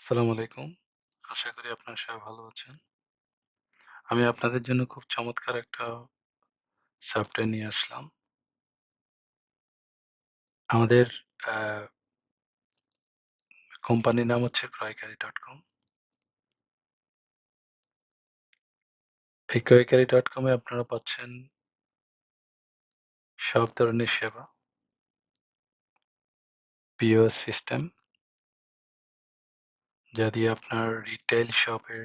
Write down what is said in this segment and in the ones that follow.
আসসালামু আলাইকুম। আশা করি আপনারা সবাই ভালো আছেন। আমি আপনাদের জন্য খুব চমৎকার একটা সফটওয়্যার নিয়ে আসলাম। আমাদের আ কোম্পানির নাম হচ্ছে ক্রয়কারী.com। এই ক্রয়কারী.com এ আপনারা পাচ্ছেন সব ধরনের সেবা, POS সিস্টেম, যা দিয়ে আপনার রিটেইল শপের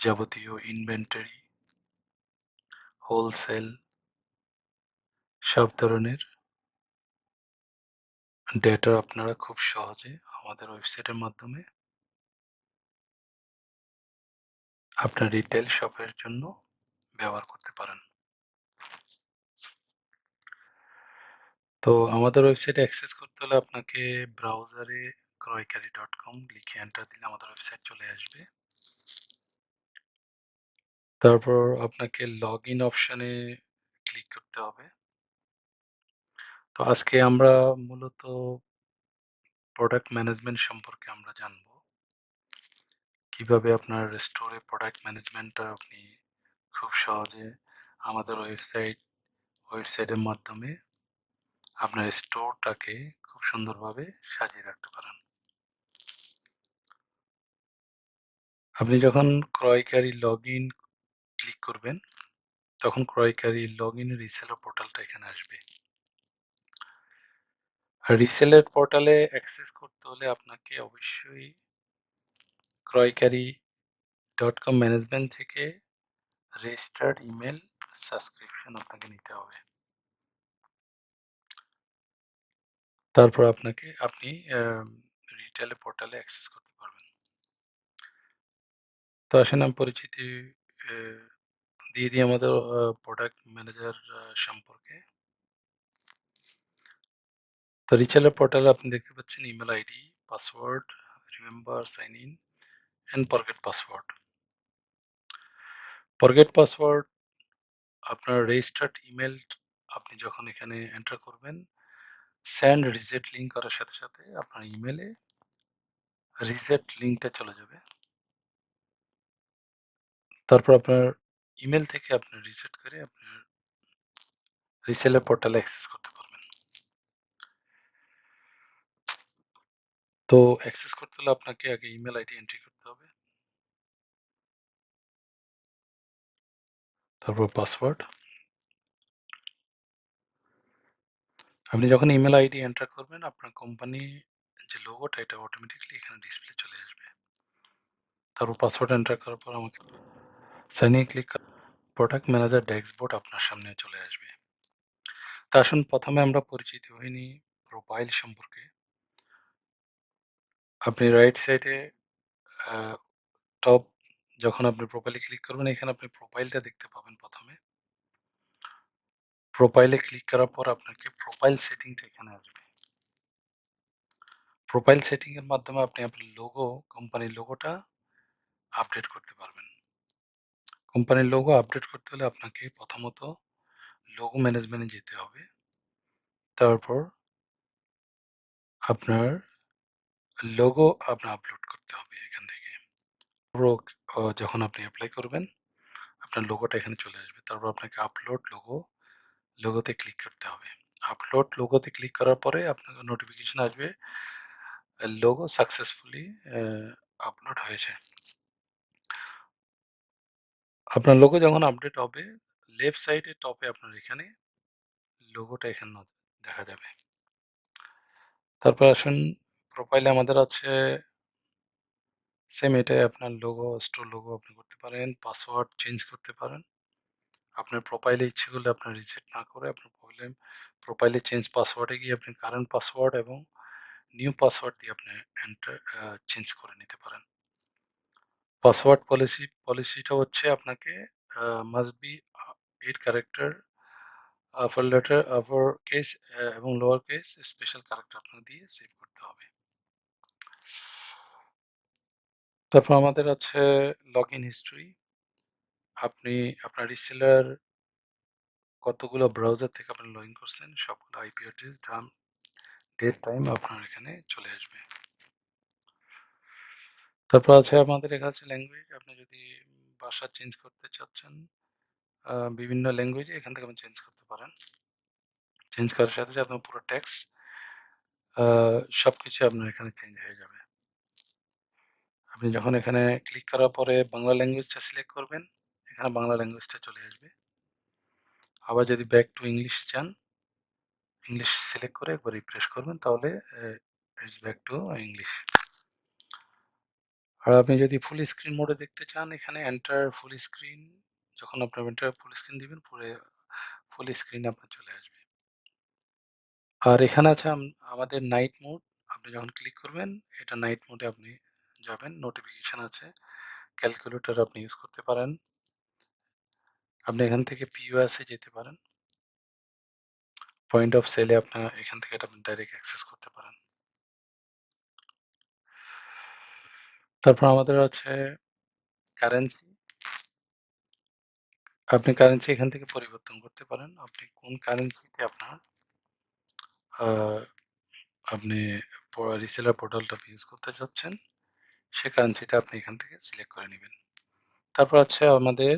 যাবতীয় ইনভেন্টরি, হোলসেল সব ধরনের ডেটা আপনারা খুব সহজে আমাদের ওয়েবসাইটের মাধ্যমে আপনার রিটেইল শপের জন্য ব্যবহার করতে পারেন। তো আমাদের ওয়েবসাইটে অ্যাক্সেস করতে হলে আপনাকে ব্রাউজারে ক্রয়কারী.com লিখে এন্টার দিলে আমাদের ওয়েবসাইট চলে আসবে। তারপর আপনাকে লগইন অপশনে ক্লিক করতে হবে। তো আজকে আমরা মূলত প্রোডাক্ট ম্যানেজমেন্ট সম্পর্কে আমরা জানবো। কিভাবে আপনার স্টোরে প্রোডাক্ট ম্যানেজমেন্টটা আপনি খুব সহজে আমাদের ওয়েবসাইটের মাধ্যমে আপনার স্টোরটাকে খুব সুন্দরভাবে সাজিয়ে রাখতে পারেন। আপনি যখন ক্রয়কারী লগইন ক্লিক করবেন তখন ক্রয়কারী লগইন রিসেলার পোর্টালটা এখানে আসবে। আর রিসেলার পোর্টালে অ্যাক্সেস করতে হলে আপনাকে অবশ্যই ক্রয়কারী.com ম্যানেজমেন্ট থেকে রেজিস্টার্ড ইমেইল সাবস্ক্রিপশন আপনাকে নিতে হবে। তারপর আপনি রিটেইল পোর্টালে অ্যাক্সেস করতে পারবেন। তো আসেন আমি পরিচিতি এ দিয়ে দিই আমাদের প্রোডাক্ট ম্যানেজার সম্পর্কে। তো রিটেইলার পোর্টালে আপনি দেখতে পাচ্ছেন email ID, password, remember, sign in and forget password. Forget password আপনার রেজিস্টার্ড ইমেইল আপনি যখন এখানে এন্টার করবেন, সেন্ড রিসেট লিঙ্ক করার সাথে, সাথে আপনার ইমেইলে রিসেট লিঙ্কটা চলে যাবে। তারপর আপনার ইমেইল থেকে আপনি রিসেট করে আপনার রিসেলার পোর্টালে অ্যাক্সেস করতে পারবেন। তো অ্যাক্সেস করতে হলে আপনাকে আগে ইমেইল আইডি এন্ট্রি করতে হবে। তারপর পাসওয়ার্ড। আপনি যখন ইমেইল আইডি এন্টার করবেন, আপনার কোম্পানি যে লোগোটা এটা অটোমেটিক্যালি এখানে ডিসপ্লে চলে আসবে। তারপর পাসওয়ার্ড এন্টার করার পর আমাকে sign in click product manager dashboard আপনার সামনে চলে আসবে। তো আসুন ১ম এ আমরা পরিচিত হয়ে নিই প্রোফাইল সম্পর্কে। আপনি রাইট সাইডে আ টপ যখন আপনি প্রোফাইলে ক্লিক করবেন, এখানে আপনি প্রোফাইলটা দেখতে পাবেন ১ম এ। প্রোফাইলে ক্লিক করার পর আপনাকে প্রোফাইল সেটিংটা এখানে আসবে। প্রোফাইল সেটিং এর মাধ্যমে আপনি আপনার কোম্পানির লোগোটা আপডেট করতে পারবেন। কোম্পানির লোগো আপডেট করতে হলে আপনাকে প্রথমত লোগো ম্যানেজমেন্টে যেতে হবে। তারপর আপনার লোগো আপনার আপলোড করতে হবে এখান থেকে। পুরো যখন আপনি এপ্লাই করবেন, আপনার লোগোটা এখানে চলে আসবে। তারপর আপনাকে আপলোড লোগোতে ক্লিক করতে হবে। আপলোড লোগোতে ক্লিক করার পরে আপনার নোটিফিকেশন আসবে লোগো সাকসেসফুলি অ্যা আপলোড হয়েছে। আপনার লোগো যখন আপডেট হবে, লেফট সাইডে টপে আপনার এখানে লোগোটা এখানে দেখা যাবে। তারপর আসুন প্রোফাইলে আমাদের আছে সেম এটাই আপনার লোগো, স্টোর লোগো আপনি করতে পারেন, পাসওয়ার্ড চেঞ্জ করতে পারেন। আপনার প্রোফাইলে ইচ্ছে করলে আপনার রিসেট না করে আপনার প্রোফাইলে চেঞ্জ পাসওয়ার্ডে গিয়ে আপনি কারেন্ট পাসওয়ার্ড এবং নিউ পাসওয়ার্ড দিয়ে আপনি চেঞ্জ করে নিতে পারেন। পাসওয়ার্ড পলিসিটা হচ্ছে আপনাকে must be 8 character upper letter, upper case এবং লোয়ার কেস স্পেশাল ক্যারেক্টার আপনাকে দিয়ে সেভ করতে হবে। তারপর আমাদের আছে লগইন হিস্টরি। আপনি আপনার রিসেলার কতগুলো ব্রাউজার থেকে আপনি লগইন করছেন সবগুলো আইপি অ্যাড্রেস, ডেট, টাইম আপনার এখানে চলে আসবে। তারপর আছে আমাদের এখানে আছে ল্যাঙ্গুয়েজ। আপনি যদি ভাষা চেঞ্জ করতে চাচ্ছেন, বিভিন্ন ল্যাঙ্গুয়েজে এখান থেকে আপনি চেঞ্জ করতে পারেন। চেঞ্জ করার সাথে, সাথে আপনার পুরো টেক্সট আ সবকিছু আপনার এখানে চেঞ্জ হয়ে যাবে। আপনি যখন এখানে ক্লিক করার পরে বাংলা ল্যাঙ্গুয়েজটা সিলেক্ট করবেন, এখানে বাংলা ল্যাঙ্গুয়েজটা চলে আসবে। আবার যদি ব্যাক টু ইংলিশ চান, ইংলিশ সিলেক্ট করে একবার রিফ্রেশ করবেন তাহলে ইটস ব্যাক টু ইংলিশ। আর আপনি যদি ফুল স্ক্রিন মোডে দেখতে চান, এখানে এন্টার ফুল স্ক্রিন, যখন আপনি এন্টার ফুল স্ক্রিন দিবেন, পুরো ফুল স্ক্রিন আপনার চলে আসবে। আর এখানে আছে আমাদের নাইট মোড। আপনি যখন ক্লিক করবেন, এটা নাইট মোডে আপনি যাবেন। নোটিফিকেশন আছে, ক্যালকুলেটর আপনি ইউজ করতে পারেন। আপনি এখান থেকে POS এ যেতে পারেন। পয়েন্ট অফ সেলে আপনার এখান থেকে এটা আপনি ডাইরেক্ট অ্যাক্সেস করতে পারেন। তারপর আমাদের আছে কারেন্সি। আপনি কারেন্সি এখান থেকে পরিবর্তন করতে পারেন। আপনি কোন কারেন্সিতে আ আপনি রিসেলার পোর্টালটা ইউজ করতে চাচ্ছেন, সে কারেন্সিটা আপনি এখান থেকে সিলেক্ট করে নিবেন। তারপর আছে আমাদের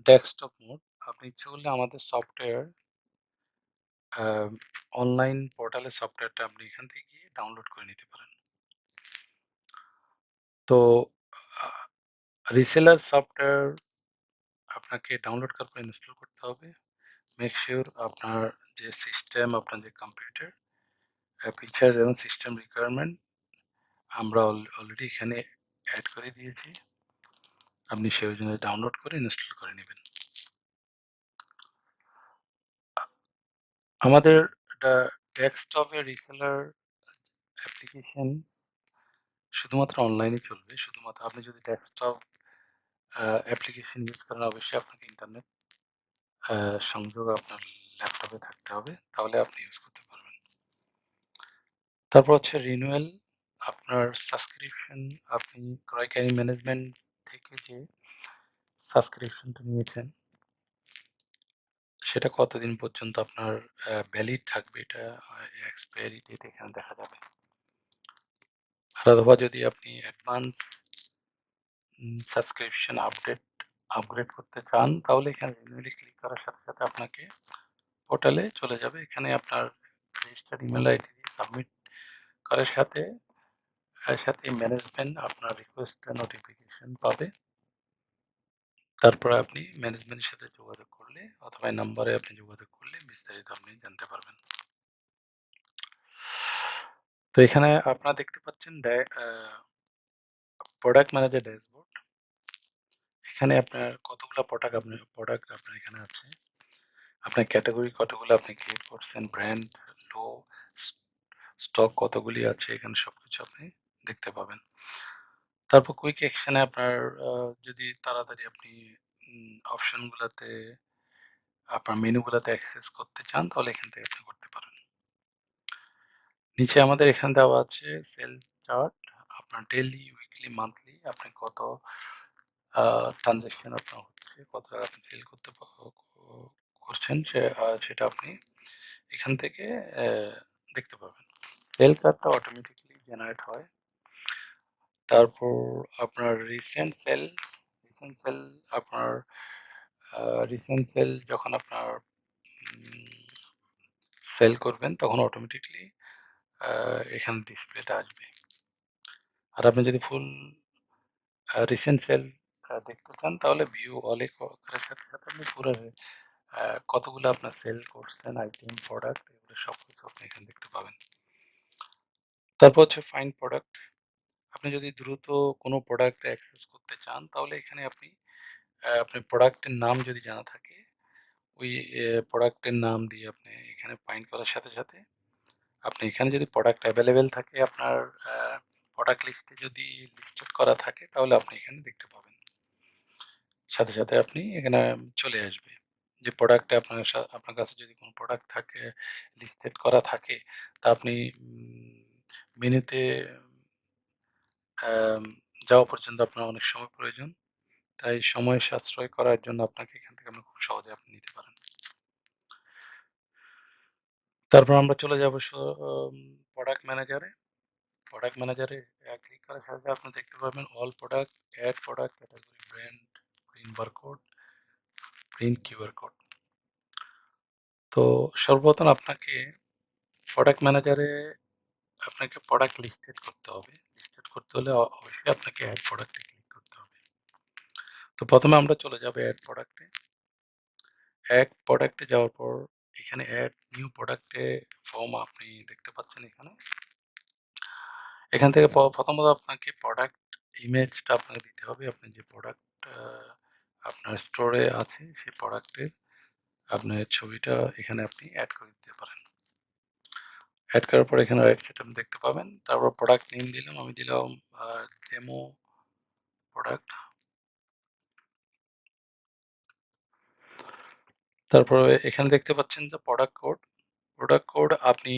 ডেস্কটপ মোড। আপনি ইচ্ছে করলে আমাদের সফটওয়্যার আ অনলাইন পোর্টালের সফটওয়্যারটা আপনি এখান থেকে গিয়ে ডাউনলোড করে নিতে পারেন। তো আ রিসেলার সফটওয়্যার আপনাকে ডাউনলোড করার পর ইনস্টল করতে হবে। মেক সিউর আপনার যে সিস্টেম, আপনার যে কম্পিউটার ফিচার এবং সিস্টেম রিকোয়ারমেন্ট আমরা অলরেডি এখানে এড করে দিয়েছি। আপনি সেই অনুযায়ী ডাউনলোড করে ইনস্টল করে নেবেন। আমাদের এটা ডেস্কটপে রিসেলার অ্যাপ্লিকেশন শুধুমাত্র অনলাইনে চলবে। শুধুমাত্র আপনি যদি ডেস্কটপ অ্যাপ্লিকেশন ইউজ করেন, অবশ্যই আপনাকে ইন্টারনেট সংযোগ আপনার ল্যাপটপে থাকতে হবে। তাহলে আপনি ইউজ করতে পারবেন। তারপর হচ্ছে রিনিউয়াল। আপনার সাবস্ক্রিপশন, আপনি ক্রয়কারী ম্যানেজমেন্ট থেকে যে সাবস্ক্রিপশনটা নিয়েছেন, সেটা কতদিন পর্যন্ত আপনার ভ্যালিড থাকবে, এটা এক্সপায়ারি ডেট এখানে দেখা যাবে। আর অথবা যদি আপনি অ্যাডভান্স সাবস্ক্রিপশন আপগ্রেড করতে চান, তাহলে এখানে রিনিউয়ালে ক্লিক করার সাথে, সাথে আপনাকে পোর্টালে চলে যাবে। এখানে আপনার রেজিস্টার্ড ইমেইল আইডি দিয়ে সাবমিট করার সাথে ম্যানেজমেন্ট আপনার রিকোয়েস্টের নোটিফিকেশন পাবে। তারপরে আপনি ম্যানেজমেন্টের সাথে যোগাযোগ করলে অথবা এই নাম্বারে আপনি যোগাযোগ করলে বিস্তারিত আপনি জানতে পারবেন। তো এখানে আপনারা দেখতে পাচ্ছেন প্রোডাক্ট ম্যানেজার ড্যাশবোর্ড। এখানে আপনার কতগুলা প্রোডাক্ট আপনার এখানে আছে। আপনার ক্যাটেগরি কতগুলো আপনি ক্রিয়েট করছেন, ব্র্যান্ড, লো, স্টক কতগুলি আছে, এখানে সবকিছু আপনি দেখতে পাবেন। তারপর কুইক অ্যাকশনে আপনার যদি তাড়াতাড়ি আপনি অপশন গুলাতে আপনার মেনু গুলাতে অ্যাক্সেস করতে চান, তাহলে এখান থেকে আপনি করতে পারেন। নিচে আমাদের এখানে দেওয়া আছে সেল চার্ট। আপনার ডেইলি, উইকলি, মান্থলি আপনি কত ট্রানজাকশন আপনার হচ্ছে, কত টাকা আপনি সেল করছেন, সেটা আপনি এখান থেকে দেখতে পাবেন। সেল চার্টটা অটোমেটিক্যালি জেনারেট হয়। তারপর আপনার রিসেন্ট সেল আপনার রিসেন্ট সেল যখন আপনার সেল করবেন, তখন অটোমেটিক্যালি এখানে ডিসপ্লেতে আসবে। আর আপনি যদি ফুল রিসেন্ট সেল দেখতে চান, তাহলে ভিউ অলে করার সাথে, সাথে আপনি পুরো কতগুলো আপনার সেল করছেন, আইটেম, প্রোডাক্ট, এগুলো সবকিছু আপনি এখানে দেখতে পাবেন। তারপর হচ্ছে ফাইন্ড প্রোডাক্ট। আপনি যদি দ্রুত কোনো প্রোডাক্ট অ্যাক্সেস করতে চান, তাহলে এখানে আপনি আপনার প্রোডাক্টের নাম যদি জানা থাকে, ওই প্রোডাক্টের নাম দিয়ে আপনি এখানে ফাইন্ড করার সাথে, সাথে আপনি এখানে যদি প্রোডাক্ট অ্যাভেলেবেল থাকে, আপনার প্রোডাক্ট লিস্টে যদি লিস্টেড করা থাকে, তাহলে আপনি এখানে দেখতে পাবেন। সাথে, সাথে আপনি এখানে চলে আসবে। যে প্রোডাক্টে আপনার কাছে যদি কোনো প্রোডাক্ট থাকে, লিস্টেড করা থাকে, তা আপনি মেনুতে আম যাওয়া পর্যন্ত আপনার অনেক সময় প্রয়োজন। তাই সময় সাশ্রয় করার জন্য আপনাকে এখান থেকে খুব সহজে আপনি নিতে পারেন। তারপর আমরা চলে যাব প্রোডাক্ট ম্যানেজারে। প্রোডাক্ট ম্যানেজারে ক্লিক করার সাথে আপনি দেখতে পাবেন all product, add product, category, brand, print barcode, print QR code. তো সর্বপ্রথম আপনাকে প্রোডাক্ট ম্যানেজারে আপনাকে প্রোডাক্ট লিস্টেড করতে হবে। লিস্টেড করতে হলে অবশ্যই আপনাকে অ্যাড প্রোডাক্টে ক্লিক করতে হবে। তো প্রথমে আমরা চলে যাব অ্যাড প্রোডাক্টে। অ্যাড প্রোডাক্টে যাওয়ার পর এখানে অ্যাড নিউ প্রোডাক্টে ফর্ম আপনি দেখতে পাচ্ছেন এখানে। এখান থেকে প্রথমত আপনাকে প্রোডাক্ট ইমেজটা আপনাকে দিতে হবে। আপনি যে প্রোডাক্ট আপনার স্টোরে আছে সেই প্রোডাক্টের আপনার ছবিটা এখানে আপনি অ্যাড করে দিতে পারেন। অ্যাড করার পর এখানে রাইট সাইডে আপনি দেখতে পাবেন। তারপর প্রোডাক্ট নেম দিলাম, আমি দিলাম ডেমো প্রোডাক্ট। তারপরে এখানে দেখতে পাচ্ছেন যে প্রোডাক্ট কোড। প্রোডাক্ট কোড আপনি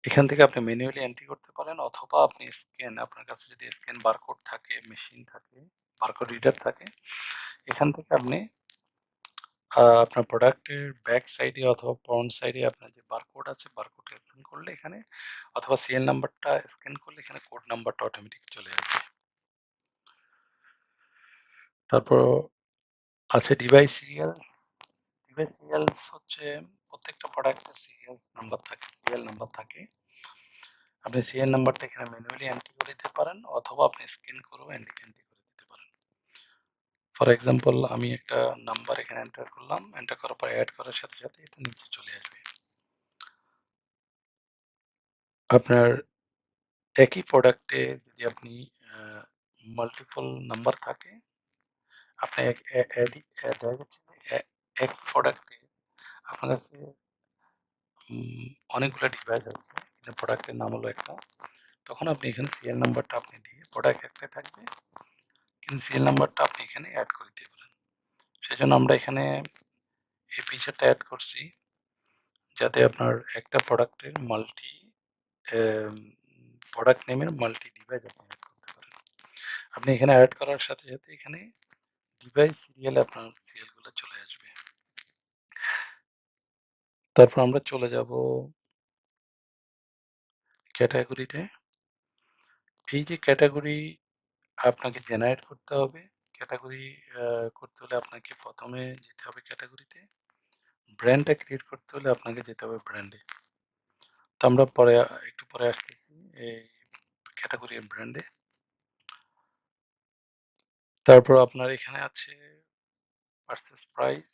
এখান থেকে আপনি ম্যানুয়ালি এন্ট্রি করতে পারেন অথবা আপনি আপনার কাছে যদি স্ক্যান বারকোড থাকে, মেশিন থাকে, বারকোড রিডার থাকে, এখান থেকে আপনি আপনার প্রোডাক্টের ব্যাক সাইডে অথবা ফ্রন্ট সাইডে আপনার যে বারকোড আছে বারকোড স্ক্যান করলে এখানে অথবা সিএল নাম্বারটা স্ক্যান করলে এখানে কোড নাম্বারটা অটোমেটিক চলে আসবে। তারপর আছে ডিভাইস সিরিয়াল। ডিভাইস সিরিয়ালস হচ্ছে প্রত্যেকটা প্রোডাক্টের সিরিয়াল নাম্বার থাকে। আপনি সিরিয়াল নাম্বারটা এখানে ম্যানুয়ালি এন্ট্রি করে দিতে পারেন অথবা আপনি স্ক্যান করেও এন্ট্রি করে দিতে পারেন। ফর এক্সাম্পল আমি একটা নাম্বার এখানে এন্টার করলাম, এন্টার করার পর অ্যাড করার সাথে সাথে এটা নিচে চলে আসবে। আপনার একই প্রোডাক্টে যদি আপনি মাল্টিপল নাম্বার থাকে, আপনি দেখা যাচ্ছে যে এক প্রোডাক্টে আপনার কাছে অনেকগুলো ডিভাইস আছে, এটা প্রোডাক্টের নাম হলো একটা, তখন আপনি এখানে সিরিয়াল নাম্বারটা আপনি দিয়ে প্রোডাক্ট একটাই থাকবে কিন্তু সিরিয়াল নাম্বারটা আপনি এখানে অ্যাড করে দিতে পারেন। সেজন্য আমরা এখানে এই ফিচারটা অ্যাড করছি যাতে আপনার একটা প্রোডাক্টের প্রোডাক্ট নেমের মাল্টি ডিভাইস আপনি অ্যাড করতে পারেন। আপনি এখানে অ্যাড করার সাথে সাথে এখানে ডিভাইস সিরিয়ালে আপনার সিরিয়ালগুলো চলে আসবে। তারপর আমরা চলে যাব ক্যাটাগরিতে। এই যে ক্যাটাগরি আপনাকে জেনারেট করতে হবে। ক্যাটাগরি করতে হলে আপনাকে প্রথমে যেতে হবে ক্যাটাগরিতে। ব্র্যান্ডটা ক্রিয়েট করতে হলে আপনাকে যেতে হবে ব্র্যান্ডে। তো আমরা পরে একটু পরে আসতেছি এই ক্যাটাগরি ব্র্যান্ডে। তারপর আপনার এখানে আছে পারচেজ প্রাইস।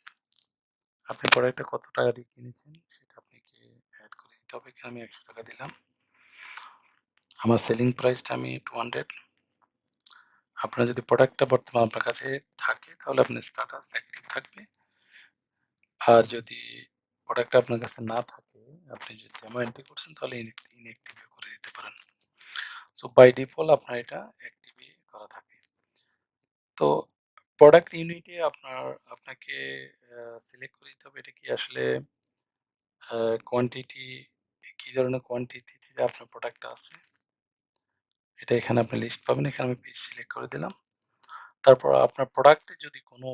আপনি প্রোডাক্টটা কত টাকা দিয়ে কিনেছেন সেটা আপনাকে অ্যাড করে দিতে হবে। এখানে আমি ১০০ টাকা দিলাম। আমার সেলিং প্রাইসটা আমি 200। আপনার যদি প্রোডাক্টটা বর্তমানে আপনার কাছে থাকে তাহলে আপনার স্ট্যাটাস অ্যাক্টিভ থাকবে। আর যদি প্রোডাক্টটা আপনার কাছে না থাকে, আপনি যদি ডেমো এন্ট্রি করছেন তাহলে ইনঅ্যাক্টিভ করে দিতে পারেন। সো বাই ডিফল্ট আপনার এটা অ্যাক্টিভই করা থাকে। তো প্রোডাক্ট ইউনিটে আপনাকে সিলেক্ট করে দিতে হবে এটা কি আসলে কোয়ান্টিটি, কি ধরনের কোয়ান্টিটিতে আপনার প্রোডাক্টটা আছে। এটা এখানে আপনি লিস্ট পাবেন। এখানে আমি সিলেক্ট করে দিলাম। তারপর আপনার প্রোডাক্টে যদি কোনো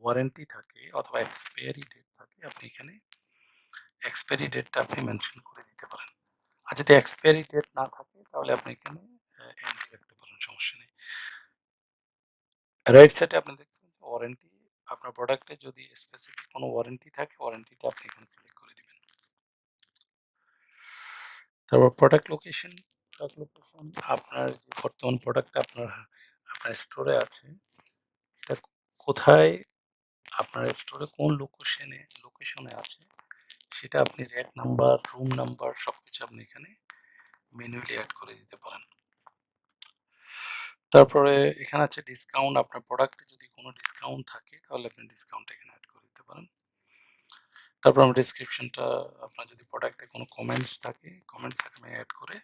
ওয়ারেন্টি থাকে অথবা এক্সপায়ারি ডেট থাকে, আপনি এখানে এক্সপায়ারি ডেটটা আপনি মেনশন করে দিতে পারেন। আর যদি এক্সপায়ারি ডেট না থাকে তাহলে আপনি এখানে এন্ট্রি রাখতে পারেন, সমস্যা নেই। রাইট সাইডে আপনি দেখছেন যে ওয়ারেন্টি, আপনার প্রোডাক্টে যদি স্পেসিফিক কোনো ওয়ারেন্টি থাকে ওয়ারেন্টিটা আপনি এখানে সিলেক্ট করে দিবেন। তারপর প্রোডাক্ট লোকেশন আপনার যে বর্তমান প্রোডাক্টটা আপনার স্টোরে আছে এটা কোথায়, আপনার স্টোরে কোন লোকেশনে আছে সেটা আপনি রেক নাম্বার, রুম নাম্বার সবকিছু আপনি এখানে ম্যানুয়ালি অ্যাড করে দিতে পারেন। তারপরে এখানে আছে ডিসকাউন্ট, আপনার প্রোডাক্টে যদি কোনো ডিসকাউন্ট থাকে তাহলে আপনি ডিসকাউন্ট এখানে অ্যাড করে দিতে পারেন। তারপর আমরা ডেসক্রিপশনটা, আপনার যদি প্রোডাক্টে কোনো কমেন্টস আপনি অ্যাড করে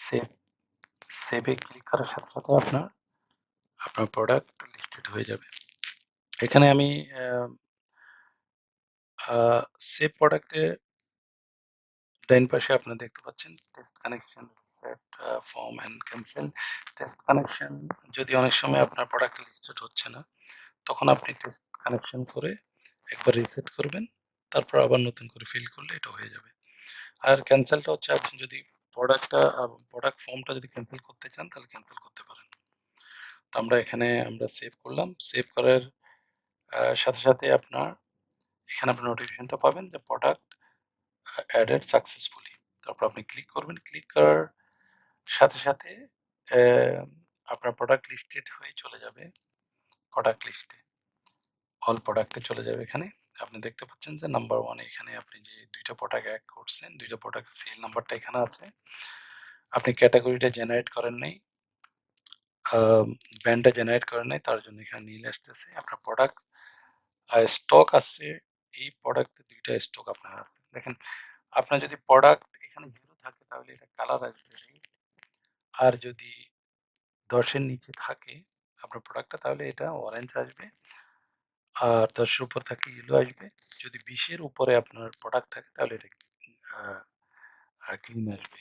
সেভ সেভে ক্লিক করার সাথে সাথে আপনার প্রোডাক্ট লিস্টেড হয়ে যাবে। এখানে আমি সেভ প্রোডাক্টে ডাইন পাশে আপনারা দেখতে পাচ্ছেন test connection, reset, form and cancel. Test connection যদি অনেক সময় আপনার প্রোডাক্ট লিস্টেড হচ্ছে না, তখন আপনি টেস্ট কানেকশন করে একবার রিসেট করবেন, তারপর আবার নতুন করে ফিল করলে এটা হয়ে যাবে। আর ক্যানসেলটা হচ্ছে আপনি যদি প্রোডাক্ট ফর্মটা যদি ক্যানসেল করতে চান তাহলে ক্যানসেল করতে পারেন। তো আমরা সেভ করলাম। সেভ করার সাথে সাথে এখানে আপনার নোটিফিকেশনটা পাবেন যে প্রোডাক্ট অ্যাডেড সাকসেসফুলি। তারপর আপনি ক্লিক করবেন। ক্লিক করার সাথে সাথে আপনার প্রোডাক্ট লিস্টেড হয়ে চলে যাবে প্রোডাক্ট লিস্টে। অল প্রোডাক্টে চলে যাবে এখানে। আপনি দেখতে পাচ্ছেন যে নাম্বার 1 এখানে আপনি যে ২ টা প্রোডাক্ট অ্যাড করছেন, ২ টা প্রোডাক্ট সিরিয়াল নাম্বারটা এখানে আছে। আপনি ক্যাটেগরিটা জেনারেট করেন নাই, আ ব্র্যান্ডটা জেনারেট করেন নাই, তার জন্য এখানে নীল আসতেছে। আপনার প্রোডাক্ট স্টক আছে, এই প্রোডাক্টে ২ টা স্টক আপনার আছে। দেখেন, আপনার যদি প্রোডাক্ট এখানে 0 থাকে তাহলে এটা কালার আসবে রেড। আর যদি ১০ এর নিচে থাকে আপনার প্রোডাক্টটা তাহলে এটা অরেঞ্জ আসবে। আর ১০ এর উপর থাকলে ইয়েলো আসবে। যদি ২০ এর উপরে আপনার প্রোডাক্ট থাকে তাহলে এটা আ গ্রিন আসবে।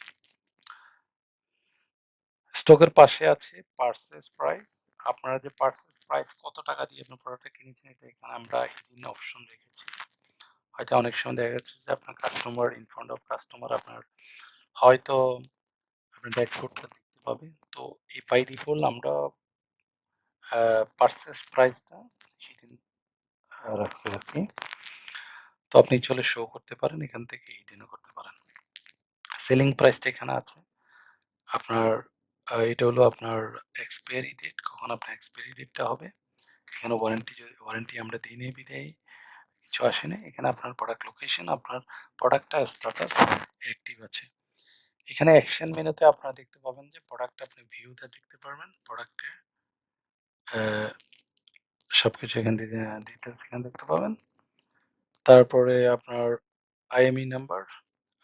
স্টকের পাশে আছে পারচেজ প্রাইস। আপনারা যে পারচেজ প্রাইস কত টাকা দিয়ে আপনার প্রোডাক্টটা কিনেছেন এটা এখানে আমরা হিডেন অপশন রেখেছি। হয়তো অনেক সময় দেখা যাচ্ছে যে আপনার customer in front of customer আপনার হয়তো আপনার ড্যাশবোর্ডটা দেখতে পাবে। তো এই বাই ডিফল্ট আমরা পারচেজ প্রাইসটা হিডেন রাখছি আরকি। তো আপনি চলে শো করতে পারেন, এখান থেকে হিডেনও করতে পারেন। সেলিং প্রাইসটা এখানে আছে। আপনার এটা হলো আপনার এক্সপায়ারি ডেট, কখন আপনার এক্সপায়ারি ডেটটা হবে। এখানে ওয়ারেন্টি আমরা দিই নাই বিধায় কিছু আসে নাই। এখানে আপনার প্রোডাক্ট লোকেশন, আপনার প্রোডাক্টটা স্ট্যাটাস অ্যাক্টিভ আছে। এখানে অ্যাকশন মেনুতে আপনারা দেখতে পাবেন যে প্রোডাক্ট আপনি ভিউতে দেখতে পারবেন। প্রোডাক্টে সবকিছু এখান থেকে ডিটেইলস এখানে দেখতে পাবেন। তারপরে আপনার আইএমই নাম্বার,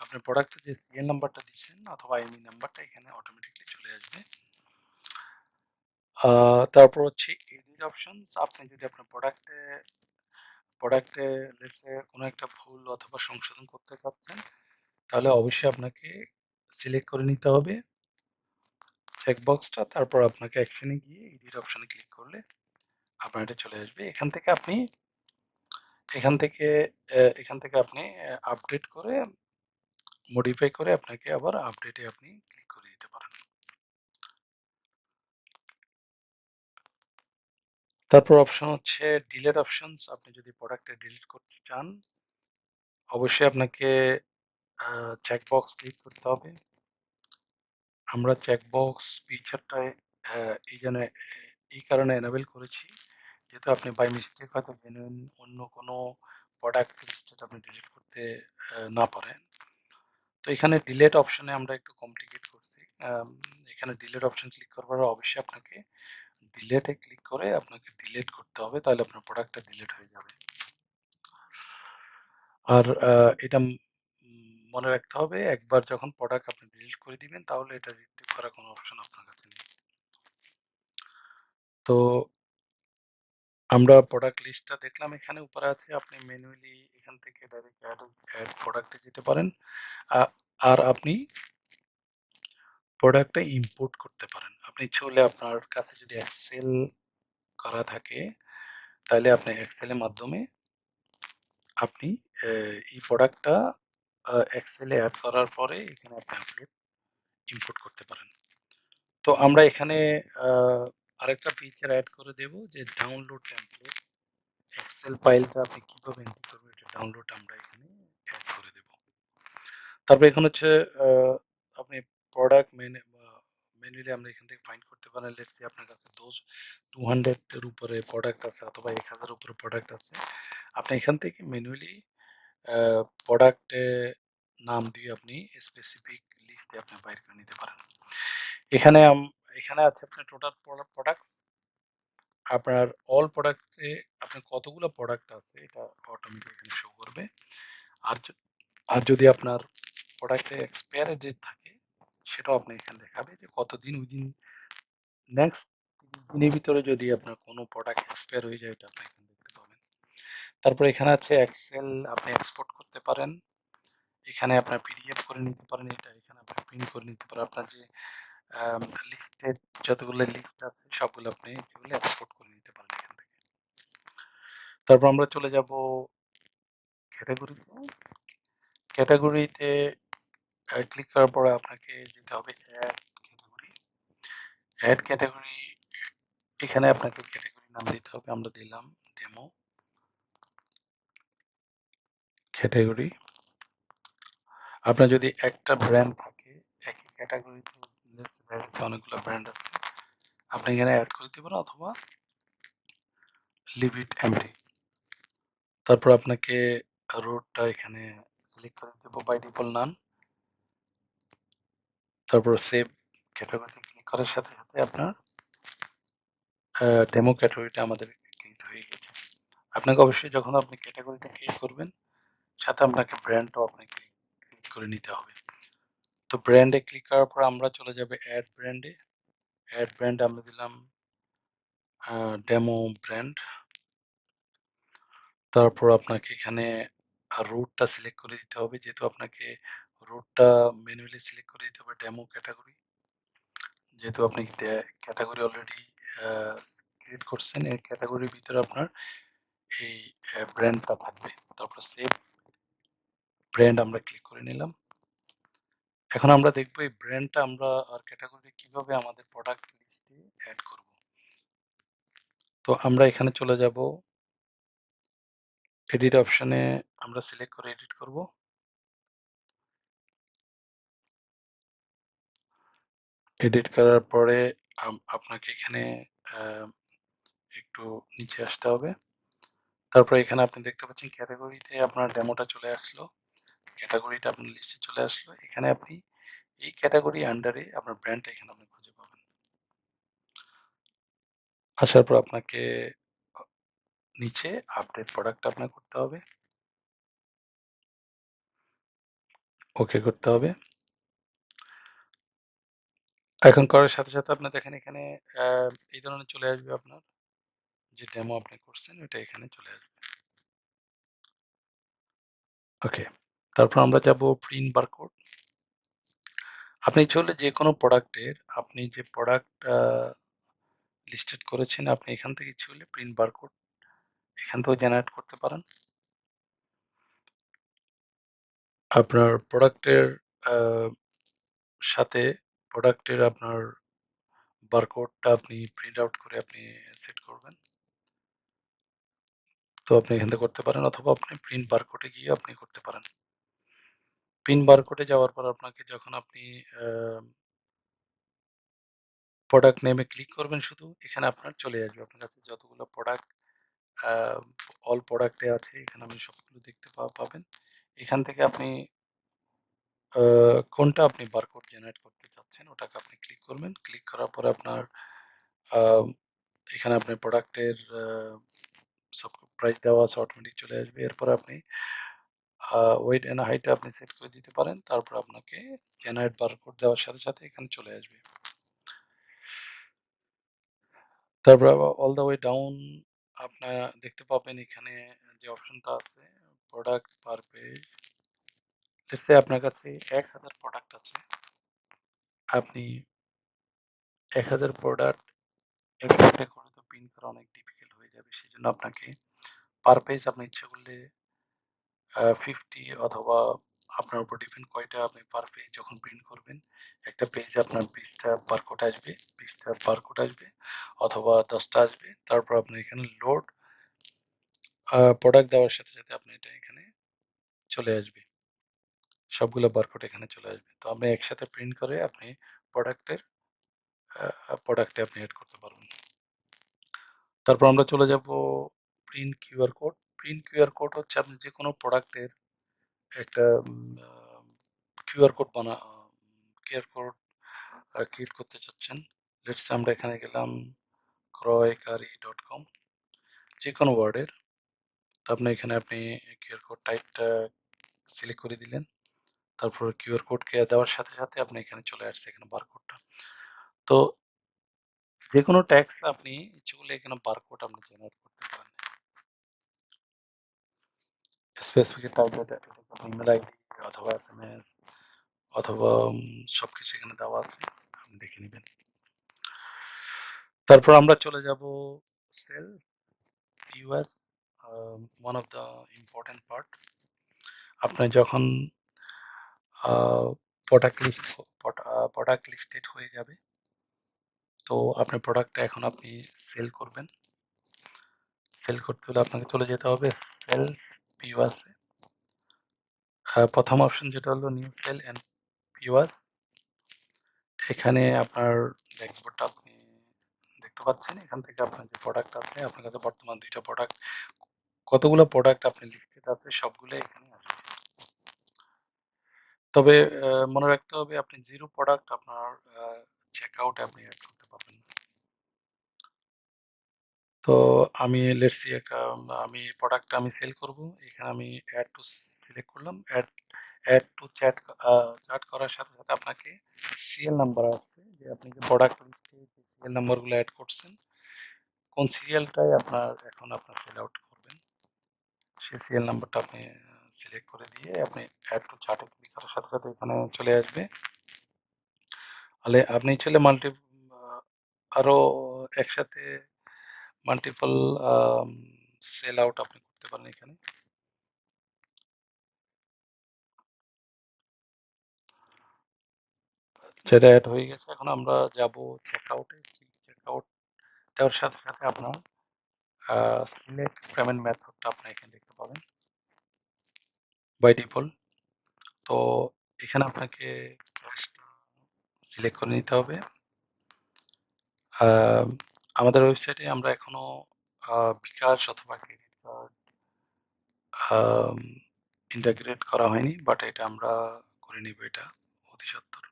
আপনার প্রোডাক্টে যে সিএল নাম্বারটা দিচ্ছেন অথবা আইএমই নাম্বারটা এখানে অটোমেটিক্যালি চলে আসবে। তারপর হচ্ছে এডিট অপশনস। আপনি যদি আপনার প্রোডাক্টে লেটস সে কোনো একটা ভুল অথবা সংশোধন করতে চাচ্ছেন তাহলে অবশ্যই আপনাকে সিলেক্ট করে নিতে হবে চেকবক্সটা। তারপর আপনাকে অ্যাকশনে গিয়ে এডিট অপশনে ক্লিক করলে আপনার এটা চলে আসবে। এখান থেকে এখান থেকে আপনি আপডেট করে মডিফাই করে আপনাকে আবার আপডেটে আপনি ক্লিক করে দিতে পারেন। তারপর অপশন হচ্ছে ডিলিট অপশনস। আপনি যদি প্রোডাক্টে ডিলিট করতে চান অবশ্যই আপনাকে চেকবক্স ক্লিক করতে হবে। আমরা চেকবক্স ফিচারটায় এই কারণে এনেবল করেছি যেহেতু আপনি বাই মিস্টেক হয়তো জেনুইন অন্য কোনো প্রোডাক্ট লিস্টেড আপনি ডিলিট করতে না পারেন। তো এখানে ডিলিট অপশনে আমরা একটু কমপ্লিকেট করছি। আম, এখানে ডিলিট অপশন ক্লিক করার পরে অবশ্যই আপনাকে ডিলেটে ক্লিক করে আপনাকে ডিলিট করতে হবে, তাহলে আপনার প্রোডাক্টটা ডিলিট হয়ে যাবে। আর এটা মনে রাখতে হবে একবার যখন প্রোডাক্ট আপনি ডিলিট করে দিবেন তাহলে এটা রিট্রিভ করার কোনো অপশন আপনার কাছে নেই। তো আমরা প্রোডাক্ট লিস্টটা দেখলাম, এখানে উপরে আছে আপনি ম্যানুয়ালি এখান থেকে ডাইরেক্ট অ্যাড প্রোডাক্টে যেতে পারেন। আ- আর আপনি প্রোডাক্টটা ইম্পোর্ট করতে পারেন। আপনি ইচ্ছে হলে আপনার কাছে যদি এক্সেল করা থাকে তাহলে আপনি এক্সেলের মাধ্যমে আপনি এই প্রোডাক্টটা এক্সেলে অ্যাড করার পরে এখানে আপনি ইম্পোর্ট করতে পারেন। তো আমরা এখানে আরেকটা ফিচার অ্যাড করে দেব যে ডাউনলোড টেমপ্লেট। এক্সেল ফাইলটা আপনি কিভাবে এন্ট্রি করবেন এটা ডাউনলোড আমরা এখানে অ্যাড করে দেব। তারপর এখানে হচ্ছে আহ, আপনি প্রোডাক্ট ম্যানুয়ালি আমরা এখান থেকে ফাইন্ড করতে পারেন। লেটস সে আপনার কাছে 200 এর উপরে প্রোডাক্ট আছে অথবা 1000 উপরে প্রোডাক্ট আছে, আপনি এখান থেকে ম্যানুয়ালি প্রোডাক্টে নাম দিয়ে আপনি স্পেসিফিক লিস্টে আপনি বাইর করে নিতে পারেন। এখানে এখানে আছে আপনার টোটাল প্রোডাক্টস। আপনার অল প্রোডাক্টে আপনার কতগুলো প্রোডাক্ট আছে এটা অটোমেটিক এখানে শো করবে। আর আর যদি আপনার প্রোডাক্টে এক্সপায়ারি ডেট থাকে সেটাও আপনি এখানে দেখাবে যে কতদিন উইদিন নেক্সট দিনের ভিতরে যদি আপনার কোনো প্রোডাক্ট এক্সপায়ার হয়ে যায় এটা আপনি এখানে দেখতে পাবেন। তারপর এখানে আছে এক্সেল, আপনি এক্সপোর্ট করতে পারেন। এখানে আপনার পিডিএফ করে নিতে পারেন, এটা এখানে আপনি প্রিন্ট করে নিতে পারেন। আপনার যে লিস্টেড যতগুলো লিস্ট আছে সবগুলো আপনি এগুলো এক্সপোর্ট করে নিতে পারেন এখান থেকে। তারপর আমরা চলে যাব ক্যাটাগরিতে। ক্যাটাগরিতে ক্লিক করার পরে আপনাকে যেতে হবে অ্যাড ক্যাটাগরি। অ্যাড ক্যাটাগরি এখানে আপনাকে ক্যাটাগরি নাম দিতে হবে। আমরা দিলাম ডেমো ক্যাটাগরি। আপনার যদি একটা ব্র্যান্ড থাকে একই ক্যাটাগরিতে অনেকগুলো ব্র্যান্ড আছে, আপনি এখানে অ্যাড করে দিতে পারেন অথবা লিভ ইট এমটি। তারপর আপনাকে রোডটা এখানে সিলেক্ট করে দেবো বাই ডিফল্ট নান। তারপর সেভ ক্যাটাগরিতে ক্লিক করার সাথে সাথে আপনার ডেমো ক্যাটাগরিটা আমাদের ক্রিয়েট হয়ে গেছে। আপনাকে অবশ্যই যখন আপনি ক্যাটাগরিটা ক্রিয়েট করবেন সাথে আপনাকে ব্র্যান্ডটাও আপনাকে ক্রিয়েট করে নিতে হবে। তো ব্র্যান্ডে ক্লিক করার পর আমরা চলে যাব অ্যাড ব্র্যান্ডে। অ্যাড ব্র্যান্ড আমরা দিলাম ডেমো ব্র্যান্ড। তারপর আপনাকে এখানে রুটটা সিলেক্ট করে দিতে হবে, যেহেতু আপনাকে রুটটা ম্যানুয়ালি সিলেক্ট করে দিতে হবে ডেমো ক্যাটাগরি, যেহেতু আপনি ক্যাটাগরি অলরেডি ক্রিয়েট করছেন, এই ক্যাটাগরির ভিতরে আপনার এই ব্র্যান্ডটা থাকবে। তারপর সেভ ব্র্যান্ড আমরা ক্লিক করে নিলাম। এখন আমরা দেখবো এই ব্র্যান্ডটা আমরা আর ক্যাটাগরি কিভাবে আমাদের প্রোডাক্ট লিস্টে অ্যাড করব। তো আমরা এখানে চলে যাব, এডিট অপশনে আমরা সিলেক্ট করে এডিট করব। এডিট করার পরে আপনাকে এখানে একটু নিচে আসতে হবে। তারপর এখানে আপনি দেখতে পাচ্ছেন ক্যাটাগরিতে আপনার ডেমোটা চলে আসলো, ক্যাটাগরিটা আপনার লিস্টে চলে আসলো। এখানে আপনি এই ক্যাটাগরি আন্ডারে আপনার ব্র্যান্ডটা এখানে আপনি খুঁজে পাবেন। আসার পর আপনাকে নিচে আপডেট প্রোডাক্ট আপনার করতে হবে, ওকে করতে হবে। এখন করার সাথে সাথে আপনার দেখেন এখানে এই ধরনের চলে আসবে, আপনার যে ডেমো আপনি করছেন ওটা এখানে চলে আসবে। ওকে, তারপর আমরা যাব প্রিন্ট বারকোড। আপনি চাইলে যে কোনো প্রোডাক্টের আপনি যে প্রোডাক্ট লিস্টেড করেছেন আপনি এখান থেকে ইচ্ছে হলে প্রিন্ট বারকোড এখান থেকেও জেনারেট করতে পারেন। আপনার প্রোডাক্টের সাথে প্রোডাক্টের আপনার বারকোডটা আপনি প্রিন্ট আউট করে আপনি সেট করবেন। তো আপনি এখান থেকে করতে পারেন অথবা আপনি প্রিন্ট বারকোডে গিয়ে আপনি করতে পারেন। প্রিন্ট বারকোডে যাওয়ার পর আপনাকে যখন আপনি প্রোডাক্ট নেমে ক্লিক করবেন শুধু এখানে আপনার চলে আসবে আপনার কাছে যতগুলো প্রোডাক্ট অল প্রোডাক্টে আছে এখানে আপনি সবগুলো দেখতে পাবেন। এখান থেকে আপনি কোনটা আপনি বারকোড জেনারেট করতে চাচ্ছেন ওটাকে আপনি ক্লিক করবেন। ক্লিক করার পরে আপনার আম এখানে আপনার প্রোডাক্টের সব প্রাইস দেওয়া আছে অটোমেটিক চলে আসবে। এরপর আপনি ওয়েট অ্যান্ড হাইট আপনি সেট করে দিতে পারেন। তারপর আপনাকে জেনারেট বারকোড দেওয়ার সাথে সাথে এখানে চলে আসবে। তারপর আবার অল দ্য ওয়ে ডাউন আপনারা দেখতে পাবেন এখানে যে অপশনটা আছে product per page. Let's say আপনার কাছে ১,০০০ প্রোডাক্ট আছে। আপনি ১,০০০ প্রোডাক্ট একটা একটা করে তো প্রিন্ট করা অনেক ডিফিকাল্ট হয়ে যাবে। সেজন্য আপনাকে পার পেজ আপনি ইচ্ছা করলে 50 অথবা আপনার উপর ডিপেন্ড কয়টা আপনি পার পেজ যখন প্রিন্ট করবেন। একটা পেজে আপনার ২০ টা বারকোড আসবে, ২০ টা বারকোড আসবে অথবা ১০ টা আসবে। তারপর আপনি এখানে লোড প্রোডাক্ট দেওয়ার সাথে সাথে আপনি এটা এখানে চলে আসবে। সবগুলো বারকোড এখানে চলে আসবে। তো আপনি একসাথে প্রিন্ট করে আপনি প্রোডাক্টের প্রোডাক্টে আপনি এড করতে পারবেন। তারপর আমরা চলে যাব print QR code. Print QR code হচ্ছে আপনি যেকোনো প্রোডাক্টের একটা QR code QR code create করতে চাচ্ছেন। লেটস সে আমরা এখানে গেলাম ক্রয়কারি.com যেকোনো ওয়ার্ডের। তো আপনি এখানে আপনি কিউআর কোড টাইপটা সিলেক্ট করে দিলেন। তারপর কিউআর কোড কে দেওয়ার সাথে সাথে আপনি এখানে চলে আসছে এখানে বারকোডটা। তো যেকোনো ট্যাক্স আপনি ইচ্ছে করলে এখানে বারকোড আপনি জেনারেট করতে পারেন। স্পেসিফিক টাইপ এটা ইমেল আইডি অথবা এসএমএস অথবা সবকিছু এখানে দেওয়া আছে। আপনি দেখে নিবেন। তারপর আমরা চলে যাব sell POS one of the important part. আপনি যখন প্রোডাক্ট লিস্ট প্রোডাক্ট লিস্টেড হয়ে যাবে। তো আপনার প্রোডাক্টটা এখন আপনি সেল করবেন। সেল করতে হলে আপনাকে চলে যেতে হবে সেলস পিওয়াসে। প্রথম অপশন যেটা হলো নিউ সেল অ্যান্ড পিওয়াস। এখানে আপনার ড্যাশবোর্ডটা আপনি দেখতে পাচ্ছেন। এখান থেকে আপনার যে প্রোডাক্ট আছে, আপনার কাছে বর্তমান 2টা প্রোডাক্ট, কতগুলো প্রোডাক্ট আপনি লিস্টেড আছে সবগুলো এখানে আছে। তবে মনে রাখতে হবে আপনি 0 প্রোডাক্ট আপনার চেকআউটে আপনি এড করতে পারবেন না। তো আমি লেটস সি আমি প্রোডাক্টটা আমি সেল করব। এখানে আমি অ্যাড টু সিলেক্ট করলাম। অ্যাড টু চ্যাট করার সাথে সাথে আপনাকে সিরিয়াল নাম্বার আসছে যে আপনি যে প্রোডাক্ট লিস্টে যে সিরিয়াল নাম্বারগুলো অ্যাড করছেন, কোন সিরিয়ালটাই এখন আপনার সেল আউট করবেন, সেই সিরিয়াল নাম্বারটা আপনি সিলেক্ট করে দিয়ে আপনি অ্যাড টু চার্টে ক্লিক করার সাথে সাথে এখানে চলে আসবে। তাহলে আপনি চাইলে আরো একসাথে মাল্টিপল সেল আউট আপনি করতে পারেন এখানে। সেটা অ্যাড হয়ে গেছে। এখন আমরা যাব চেকআউটে। চেকআউট দেওয়ার সাথে সাথে আপনার সিলেক্ট পেমেন্ট মেথডটা আপনি এখানে দেখতে পাবেন বাই ডিফল্ট। তো এখানে আপনাকে ক্যাশটা সিলেক্ট করে নিতে হবে। আহ, আমাদের ওয়েবসাইটে আমরা এখনো বিকাশ অথবা ক্রেডিট কার্ড ইন্টাগ্রেট করা হয়নি, বাট এটা আমরা করে নিব এটা অতি সত্বর।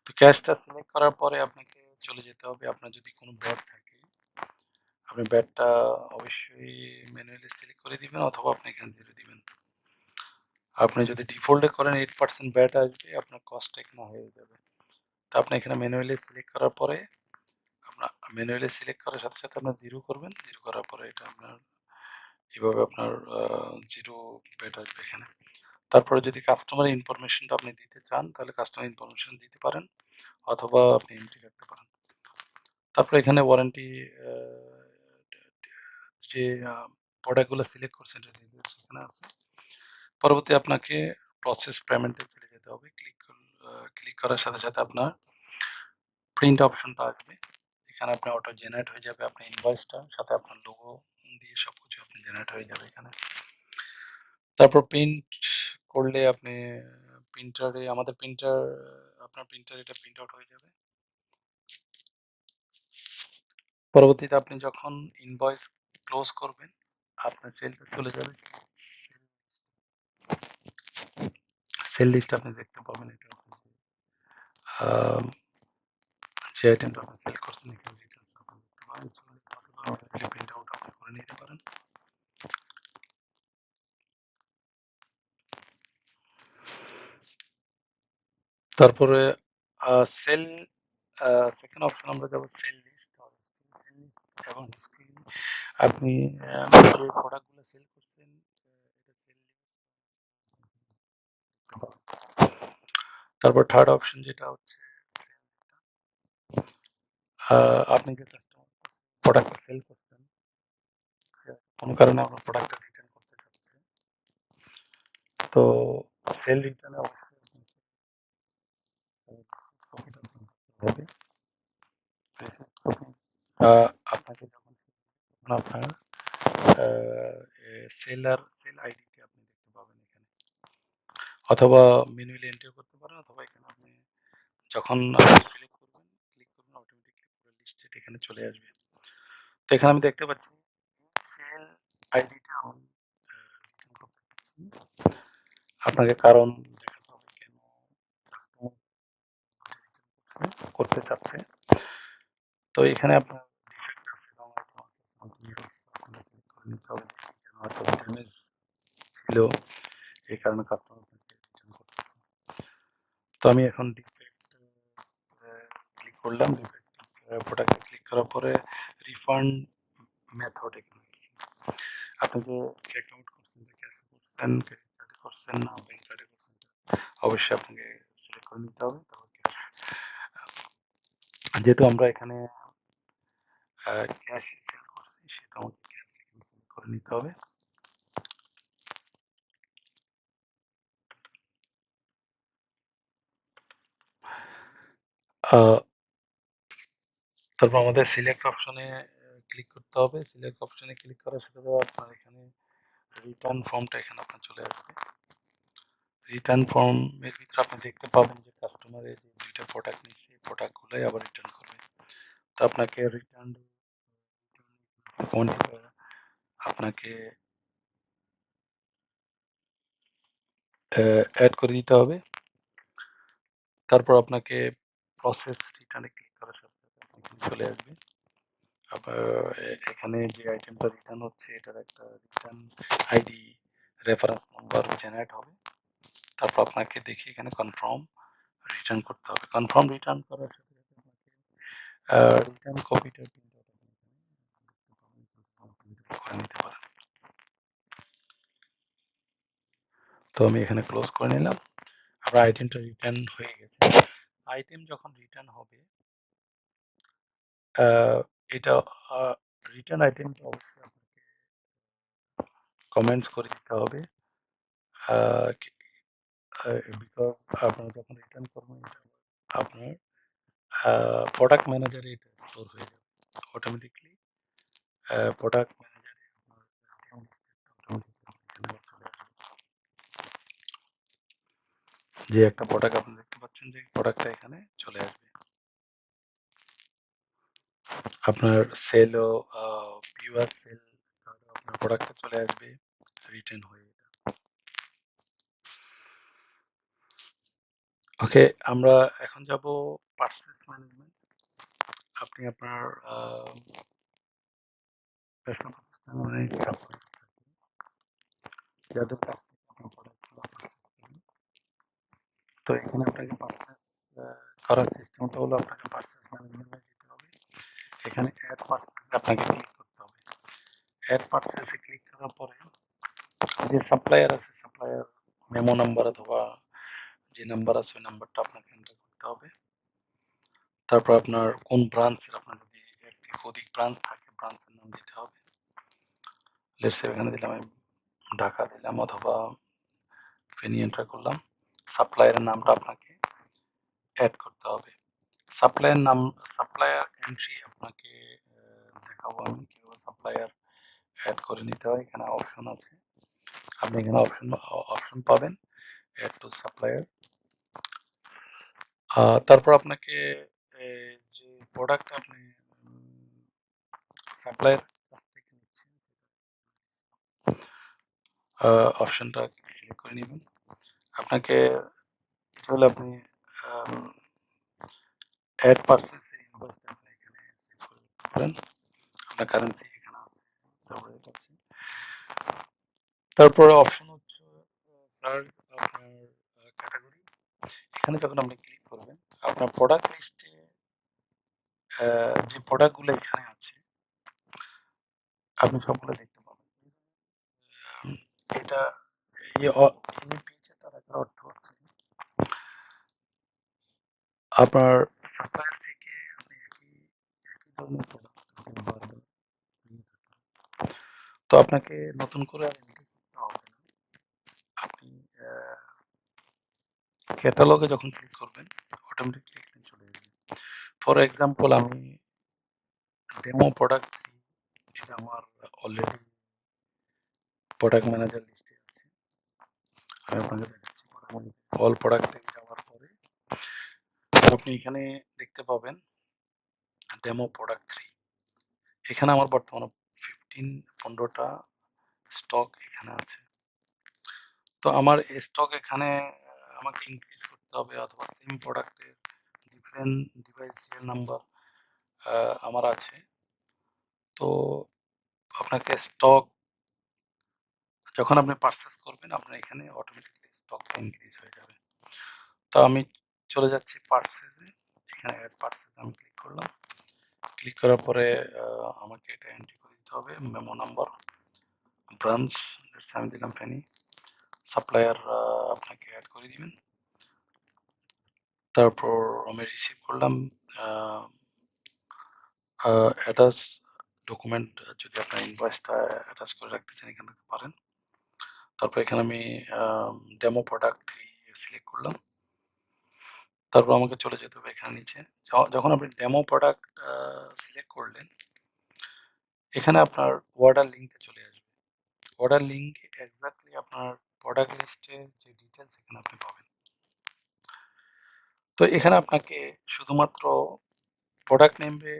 তো ক্যাশটা সিলেক্ট করার পরে আপনাকে চলে যেতে হবে। আপনার যদি কোনো ব্যাড থাকে, আপনি ব্যাডটা অবশ্যই ম্যানুয়ালি সিলেক্ট করে দিবেন অথবা আপনি এখানে জিরো দিবেন। আপনি যদি ডিফল্টে করেন 8% ব্যাড আসবে, আপনার কস্ট এখানে হয়ে যাবে। তো আপনি এখানে ম্যানুয়ালি সিলেক্ট করার পরে আপনার ম্যানুয়ালি সিলেক্ট করার সাথে সাথে আপনার জিরো করবেন। জিরো করার পরে এটা আপনার এভাবে আপনার জিরো ব্যাড আসবে এখানে। তারপরে যদি কাস্টমার ইনফরমেশনটা আপনি দিতে চান তাহলে কাস্টমার ইনফরমেশন দিতে পারেন অথবা আপনি এমটি রাখতে পারেন। তারপরে এখানে ওয়ারেন্টি যে প্রোডাক্টগুলো সিলেক্ট করছেন এটা ডিটেইলস এখানে আছে। পরবর্তী আপনাকে প্রসেস পেমেন্টে চলে যেতে হবে। ক্লিক করার সাথে সাথে আপনার প্রিন্ট অপশনটা আসবে। এখানে আপনার অটো জেনারেট হয়ে যাবে আপনার ইনভয়েসটা, সাথে আপনার লোগো দিয়ে সবকিছু আপনি জেনারেট হয়ে যাবে এখানে। তারপর প্রিন্ট করলে আপনি প্রিন্টারে আমাদের প্রিন্টার আপনার প্রিন্টার এটা প্রিন্ট আউট হয়ে যাবে। পরবর্তীতে আপনি যখন ইনভয়েস ক্লোজ করবেন আপনার সেলটা চলে যাবে। সেল লিস্ট আপনি দেখতে পাবেন। এটা আহ, যে আইটেমটা আপনি সেল করছেন এখানে ডিটেলস আপনি দেখতে পাবেন। প্রিন্ট আউট আপনি করে নিতে পারেন। তারপরে সেল সেকেন্ড অপশন আমরা যাব সেল লিস্ট। সেল লিস্ট এবং স্ক্রিন আপনি যে প্রোডাক্টগুলো সেল করছেন এটা সেল লিস্ট। তারপর থার্ড অপশন যেটা হচ্ছে আপনি যে কাস্টমার প্রোডাক্ট সেল করছেন, কোনো কারণে আপনার প্রোডাক্টটা রিটার্ন করতে চাচ্ছে, তো সেল রিটার্নে অবশ্যই কপিটা হবে। আপনাকে যখন আপনার সেল আইডিটি আপনি দেখতে পাবেন এখানে, অথবা ম্যানুয়ালি এন্টার করতে পারেন, অথবা এখানে আপনি যখন সিলেক্ট করবেন ক্লিক করবেন অটোমেটিকলি পুরো লিস্টেড এখানে চলে আসবে। তো এখানে আমি দেখতে পাচ্ছি সেল আইডিটা আমি রিটার্ন করতে পারছি। আপনাকে কারণ দেখাতে হবে কেন কাস্টমার করতে চাচ্ছে। তো এখানে আপনার ডিফেক্ট আছে, রং আইটেম আছে, সামথিং এলস আপনাকে সিলেক্ট করে নিতে হবে। কেন হয়তো ড্যামেজ ছিল এই কারণে কাস্টমার রিটার্ন করতেছে। তো আমি এখন ডিফেক্ট ক্লিক করলাম। ডিফেক্ট প্রোডাক্টে ক্লিক করার পরে রিফান্ড মেথড এখানে আছে। আপনি যে চেক আউট করছেন, যে ক্যাশে করছেন, ক্রেডিট কার্ডে করছেন না ব্যাংক কার্ডে করছেন, অবশ্যই আপনাকে সিলেক্ট করে নিতে হবে। তারপর যেহেতু আমরা এখানে ক্যাশ সেল করছি সেটা আমাকে ক্যাশ এখানে সিলেক্ট করে নিতে হবে। আ তারপর আমাদের সিলেক্ট অপশনে ক্লিক করতে হবে। সিলেক্ট অপশনে ক্লিক করার সাথে সাথে আপনার এখানে রিটার্ন ফর্মটা এখানে আপনার চলে আসবে। রিটার্ন ফর্মের ভিতরে আপনি দেখতে পাবেন যে কাস্টমারের যে ২ টা প্রোডাক্ট নিচ্ছে, এই প্রোডাক্টগুলাই আবার রিটার্ন করবে। তো আপনাকে রিটার্ন কোয়ান্টিটি আপনাকে এড করে দিতে হবে। তারপর আপনাকে প্রসেস রিটার্ন এ ক্লিক করার সাথে সাথে আপনার এখানে চলে আসবে। আবার এখানে যে আইটেমটা রিটার্ন হচ্ছে এটার একটা return ID reference number generate হবে। তারপর আপনাকে দেখে এখানে কনফার্ম রিটার্ন করতে হবে। কনফার্ম রিটার্ন করার সাথে সাথে আপনাকে রিটার্ন কপিটা প্রিন্ট আউট আপনি এখানে করে নিতে পারেন। তো আমি এখানে ক্লোজ করে নিলাম। আমার আইটেমটা রিটার্ন হয়ে গেছে। আইটেম যখন রিটার্ন হবে এটা রিটার্ন আইটেমটা অবশ্যই আপনাকে কমেন্টস করে দিতে হবে। বিকজ আপনারা যখন রিটার্ন করবেন এটা আপনার প্রোডাক্ট ম্যানেজারে এটা স্টোর হয়ে যাবে অটোমেটিকলি। প্রোডাক্ট ম্যানেজারে আপনার আইটেম লিস্টেডটা অটোমেটিকলি এখানে আবার চলে আসবে। যে একটা প্রোডাক্ট আপনি দেখতে পাচ্ছেন যে প্রোডাক্টটা এখানে চলে আসবে। আপনার সেলও পিওর সেল তাহলে আপনার প্রোডাক্টটা চলে আসবে রিটার্ন হয়ে। ওকে, আমরা এখন যাব পার্সেস ম্যানেজমেন্ট। আপনি আপনার প্রশ্ন করতেছেন অনেক সাপ্লায়ার থাকে যাদের কাছ থেকে আপনার প্রোডাক্টগুলো পারচেজ করেন। তো এখানে আপনাকে পারচেজ করার সিস্টেমটা হলো আপনাকে পারচেজ ম্যানেজমেন্টে যেতে হবে। এখানে অ্যাড পারচেজ আপনাকে ক্লিক করতে হবে। অ্যাড পারচেজে ক্লিক করার পরে যে সাপ্লায়ার আছে সাপ্লায়ার মেমো নাম্বার অথবা যে নাম্বার আছে ওই নাম্বারটা আপনাকে এন্টার করতে হবে। তারপর আপনার কোন ব্রাঞ্চের আপনার যদি একটি অধিক ব্রাঞ্চ থাকে ব্রাঞ্চের নাম দিতে হবে। লেটস সে এখানে দিলাম আমি ঢাকা দিলাম অথবা ফেনী এন্টার করলাম। সাপ্লায়ারের নামটা আপনাকে অ্যাড করতে হবে। সাপ্লায়ার নাম সাপ্লায়ার এন্ট্রি আপনাকে দেখাবো আমি কিভাবে সাপ্লায়ার অ্যাড করে নিতে হয়। এখানে অপশন আছে। আপনি এখানে অপশন পাবেন অ্যাড টু সাপ্লায়ার। তারপর আপনাকে যে প্রোডাক্ট আপনি সাপ্লায়ার কাছ থেকে নিচ্ছেন অপশনটা সিলেক্ট করে নেবেন। আপনাকে হলে আপনি অ্যাড পারচেজ ইনভয়েসটা আপনি এখানে সেভ করে দিতে পারেন। আপনার কারেন্সি এখানে আছে। তারপরে এটা আছে। তারপরে অপশন হচ্ছে সার্চ আপনার ক্যাটাগরি। এখানে যখন আপনি ক্লিক করবেন আপনার প্রোডাক্ট লিস্টে যে প্রোডাক্টগুলো এখানে আছে আপনি সবগুলো দেখতে পাবেন। উম, এটা এই পেজটা রাখার অর্থ হচ্ছে আপনার সাপ্লায়ার থেকে আপনি একই একই ধরনের প্রোডাক্ট আপনি বারবার নিয়ে থাকেন। তো আপনাকে নতুন করে আর এন্ট্রি করতে হবে না। আপনি ক্যাটালগে যখন ক্লিক করবেন অটোমেটিকলি এখানে চলে যাবে। ফর এক্সাম্পল আমি ডেমো প্রোডাক্ট এটা আমার অলরেডি প্রোডাক্ট ম্যানেজার লিস্টে আছে। আমি আপনাকে দেখাচ্ছি অল প্রোডাক্ট থেকে যাওয়ার পরে আপনি এখানে দেখতে পাবেন ডেমো প্রোডাক্ট 3। এখানে আমার বর্তমানে 15টা স্টক এখানে আছে। তো আমার স্টক এখানে আমাকে ইনক্রিজ করতে হবে অথবা সেম প্রোডাক্টের ডিফারেন্ট ডিভাইস সিরিয়াল নাম্বার আমার আছে। তো আপনাকে স্টক যখন আপনি পারচেজ করবেন আপনার এখানে অটোমেটিক্যালি স্টকটা ইনক্রিজ হয়ে যাবে। তো আমি চলে যাচ্ছি পারচেজে। এখানে অ্যাড পারচেজ আমি ক্লিক করলাম। ক্লিক করার পরে আমাকে এটা এন্ট্রি করে দিতে হবে মেমো নাম্বার, ব্রাঞ্চ আমি দিলাম ফেনী, সাপ্লায়ার আপনাকে অ্যাড করে দিবেন। তারপর আমি রিসিভ করলাম অ্যাটাচ ডকুমেন্ট যদি আপনার ইনভয়েসটা অ্যাটাচ করে রাখতে চান এখানে পারেন। তারপর এখানে আমি ডেমো প্রোডাক্ট সিলেক্ট করলাম। তারপর আমাকে চলে যেতে হবে এখানে নিচে। যখন আপনি ডেমো প্রোডাক্ট সিলেক্ট করলেন, এখানে আপনার অর্ডার লিঙ্কে চলে আসবে। অর্ডার লিঙ্কে এক্সাক্টলি আপনার প্রোডাক্ট লিস্টের যে ডিটেলস এখানে আপনি পাবেন। তো এখানে আপনাকে শুধুমাত্র প্রোডাক্ট নেমে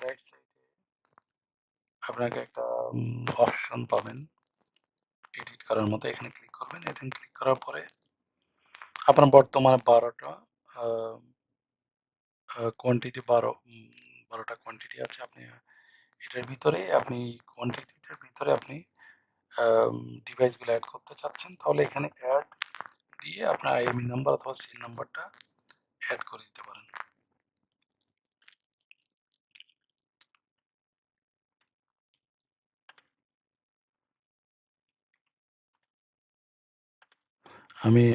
রাইট সাইডে আপনাকে একটা অপশন পাবেন এডিট করার মতো। এখানে ক্লিক করবেন। এখানে ক্লিক করার পরে আপনার বর্তমানে 12টা কোয়ান্টিটি 12টা কোয়ান্টিটি আছে। আপনি এটার ভিতরে আপনি কোয়ান্টিটিটার ভিতরে আপনি ডিভাইসগুলো অ্যাড করতে চাচ্ছেন, তাহলে এখানে অ্যাড দিয়ে আপনার আইএমই নাম্বার অথবা সিল নাম্বারটা অ্যাড করে দিতে পারেন। আমি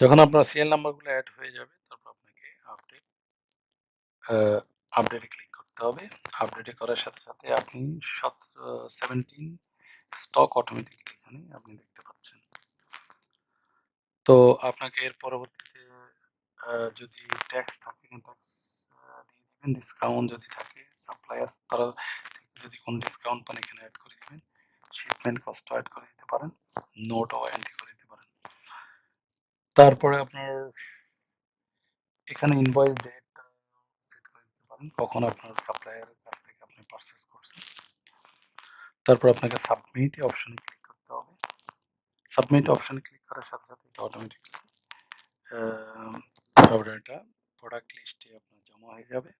যখন আপনার সিএল নাম্বারগুলো অ্যাড হয়ে যাবে, তারপর আপনাকে আপডেটে ক্লিক করতে হবে। আপডেটে করার সাথে সাথে আপনি 17 স্টক অটোমেটিক্যালি এখানে আপনি দেখতে পাচ্ছেন। তো আপনাকে এর পরবর্তীতে যদি ট্যাক্স থাকে ট্যাক্স দিয়ে দিবেন, ডিসকাউন্ট যদি থাকে সাপ্লায়ার তারা যদি কোনো ডিসকাউন্ট পান এখানে অ্যাড করে দিবেন, শিপমেন্ট কস্ট অ্যাড করে দিতে পারেন, নোটও এন্ট্রি করে দিতে পারেন। তারপরে আপনার এখানে ইনভয়েস ডেট সেট করে দিতে পারেন, কখন আপনার সাপ্লায়ারের কাছ থেকে আপনি পারচেজ করছেন। তারপর আপনাকে সাবমিট অপশনে ক্লিক করতে হবে। সাবমিট অপশনে ক্লিক করার সাথে সাথে এটা অটোমেটিক্যালি অর্ডারটা প্রোডাক্ট লিস্টে আপনার জমা হয়ে যাবে।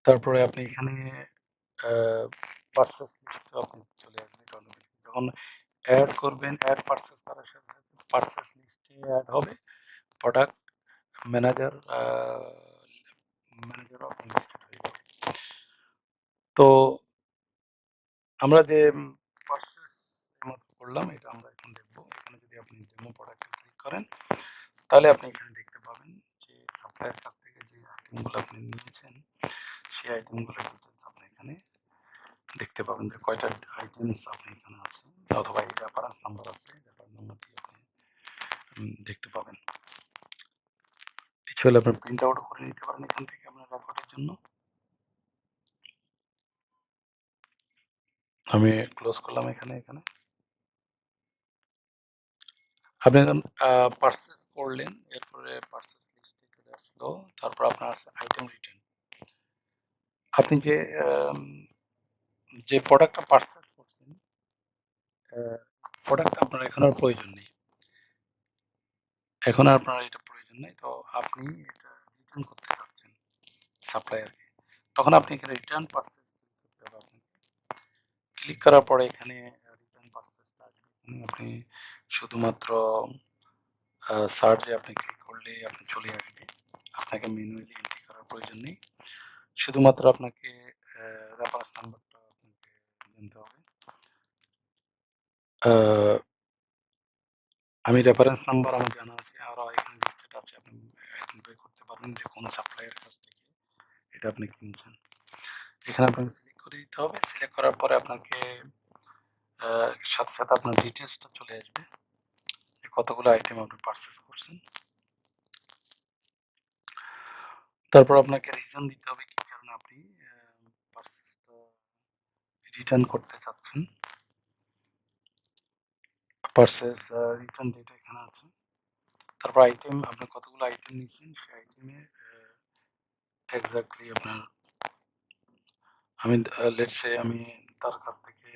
তারপরে আপনি এখানে পারচেজ লিস্টে আপনি চলে আসবে অটোমেটিক। যখন অ্যাড করবেন, অ্যাড পারচেজ করার সাথে সাথে পারচেজ লিস্টে অ্যাড হবে, প্রোডাক্ট ম্যানেজার ম্যানেজারও আপনি লিস্টেড হয়ে যাবে। তো আমরা যে পারচেজ করলাম এটা আমরা এখন দেখবো। এখানে যদি আপনি ডেমো প্রোডাক্টে ক্লিক করেন, তাহলে আপনি এখানে দেখতে পাবেন যে সাপ্লায়ার কাছ থেকে যে আইটেমগুলো আপনি নিয়েছেন সেই আইটেমগুলোর ডিটেলস আপনি এখানে দেখতে পাবেন যে কয়টা আইটেমস আপনি এখানে আছে, অথবা এই রেফারেন্স নাম্বার আছে, রেফারেন্স নাম্বার দিয়ে আপনি দেখতে পাবেন। কিছু হলে আপনি প্রিন্ট আউট করে নিতে পারেন এখান থেকে আপনার রেকর্ডের জন্য। আমি ক্লোজ করলাম এখানে। আপনি যখন পারচেজ করলেন, এরপরে পারচেজ লিস্টে চলে আসলো, তারপর আপনার আইটেম রিটার্ন। আপনি যে প্রোডাক্টটা পারচেজ করছেন, প্রোডাক্টটা আপনার এখন আর প্রয়োজন নেই। এখন আর আপনার এটা প্রয়োজন নেই। তো আপনি এটা রিটার্ন করতে চাচ্ছেন সাপ্লায়ারকে। তখন আপনি এখানে রিটার্ন পারচেজ করতে হবে আপনাকে। ক্লিক করার পরে এখানে রিটার্ন পারচেজটা আসবে। এখানে আপনি শুধুমাত্র সার্চে আপনি ক্লিক করলে আপনি চলে আসবে। আপনাকে ম্যানুয়ালি এন্ট্রি করার প্রয়োজন নেই। শুধুমাত্র আপনাকে রেফারেন্স নাম্বারটা আপনাকে জানতে হবে। আমি রেফারেন্স নাম্বার আমার জানা আছে, আরও এখানে লিস্টেড আছে। আপনি আইডেন্টিফাই করতে পারবেন যে কোন সাপ্লায়ার কাছ থেকে এটা আপনি কিনছেন। এখানে আপনাকে সিলেক্ট করে দিতে হবে। সিলেক্ট করার পরে আপনাকে সাথে সাথে আপনার ডিটেলসটা চলে আসবে যে কতগুলো আইটেম আপনি পারচেজ করছেন। তারপর আপনাকে রিজন দিতে হবে কি কারণে আপনি পারচেজটা রিটার্ন করতে চাচ্ছেন। পারচেজ রিটার্ন ডেট এখানে আছে। তারপর আইটেম, আপনি কতগুলো আইটেম নিচ্ছেন সেই আইটেমে এক্স্যাক্টলি আপনার, আমি লেটস সে আমি তার কাছ থেকে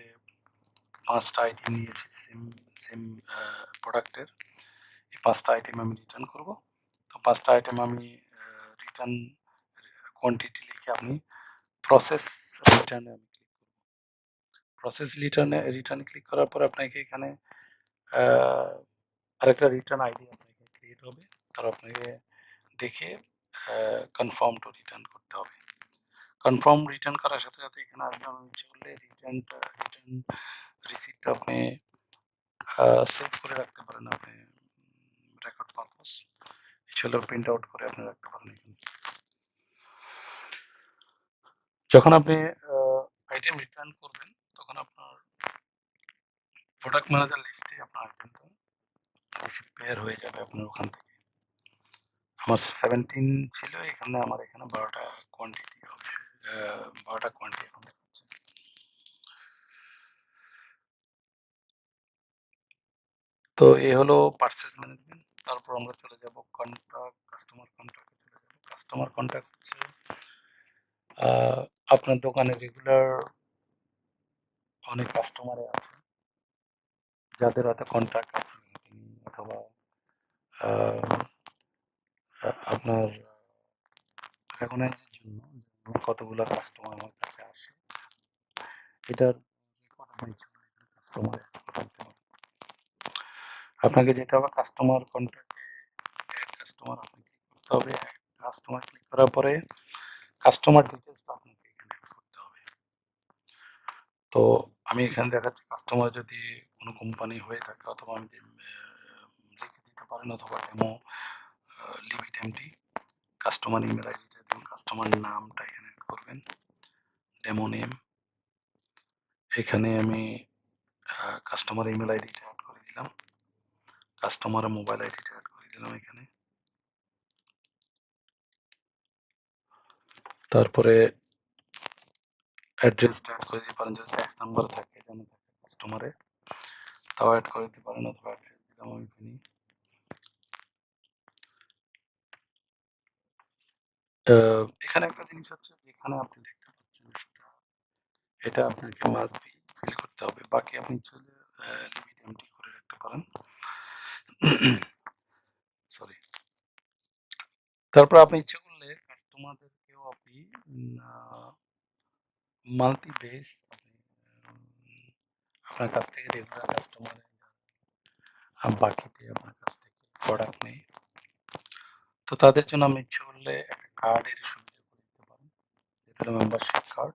5টা আইটেম নিয়েছি সেম সেম প্রোডাক্টের। এই 5টা আইটেম আমি রিটার্ন করব। তো 5টা আইটেম আমি রিটার্ন কোয়ান্টিটি লিখে আপনি প্রসেস রিটার্নে আমি ক্লিক করব। প্রসেস রিটার্নে ক্লিক করার পর আপনাকে এখানে আরেকটা রিটার্ন আইডি আপনাকে ক্রিয়েট হবে। তার আপনাকে দেখে কনফার্ম টু রিটার্ন করতে হবে। কনফার্ম রিটার্ন করার সাথে সাথে এখানে আসবেন, ইচ্ছে করলে রিটার্ন রিসিপ্টটা আপনি সেভ করে রাখতে পারেন আপনি রেকর্ড পারপাস। ইচ্ছে হলে প্রিন্ট আউট করে আপনি রাখতে পারেন এখানে। যখন আপনি আইটেম রিটার্ন করবেন, তখন তখন আপনার প্রোডাক্ট ম্যানেজার লিস্টে আপনার কিন্তু রিসিভ পেয়ার হয়ে যাবে আপনার ওখান থেকে। আমার 17 ছিল, এখানে আমার এখানে 12টা কোয়ান্টিটি হবে। 12টা কোয়ান্টিটি এখন দেখাচ্ছে। তো এ হলো পারচেজ ম্যানেজমেন্ট। তারপর আমরা চলে যাব কন্টাক্ট, কাস্টমার কন্টাক্টে চলে যাব। কাস্টমার কন্টাক্ট হচ্ছে আপনার দোকানে রেগুলার অনেক কাস্টমার আছে যাদের হয়তো কন্ট্রাক্ট আছে অথবা আপনার রেকগনাইজের জন্য কতগুলো কাস্টমার আমার কাছে আসে, এটার কাস্টমার আপনাকে যেতে হবে কাস্টমার কন্ট্যাক্টে, অ্যাড কাস্টমার আপনাকে করতে হবে। কাস্টমার ক্লিক করার পরে কাস্টমার ডিটেলসটা আপনাকে এখানে করতে হবে। তো আমি এখানে দেখাচ্ছি কাস্টমার যদি কোনো কোম্পানি হয়ে থাকে অথবা আমি লিখে দিতে পারেন অথবা demo limit empty customer email আইডিটা দিন, কাস্টমার নামটা এখানে অ্যাড করবেন, ডেমো নেম। এখানে আমি কাস্টমার ইমেল আইডিটা অ্যাড করে দিলাম, কাস্টমার মোবাইল আইডিটা অ্যাড করে দিলাম এখানে। তারপরে অ্যাড্রেসটা অ্যাড করে দিতে পারেন, যদি ট্যাক্স নাম্বার থাকে যেন থাকে কাস্টমারে, তাও অ্যাড করে দিতে পারেন অথবা অ্যাড্রেস দিলাম আমি এখানে। এখানে একটা জিনিস হচ্ছে যেখানে আপনি দেখতে পাচ্ছেন এটা আপনাকে মাস্ট বি ফিল করতে হবে, বাকি আপনি চলে লিমিট এমটি করে রাখতে পারেন। সরি। তারপর আপনি ইচ্ছে করলে কাস্টমারদেরকেও আপনি মাল্টি বেস আপনার কাছ থেকে রেগুলার কাস্টমার বাকিতে আপনার কাছ থেকে প্রোডাক্ট নেই, তো তাদের জন্য আমি ইচ্ছে করলে একটা কার্ডের সুবিধা করে দিতে পারেন, যেটা হলো মেম্বারশিপ কার্ড।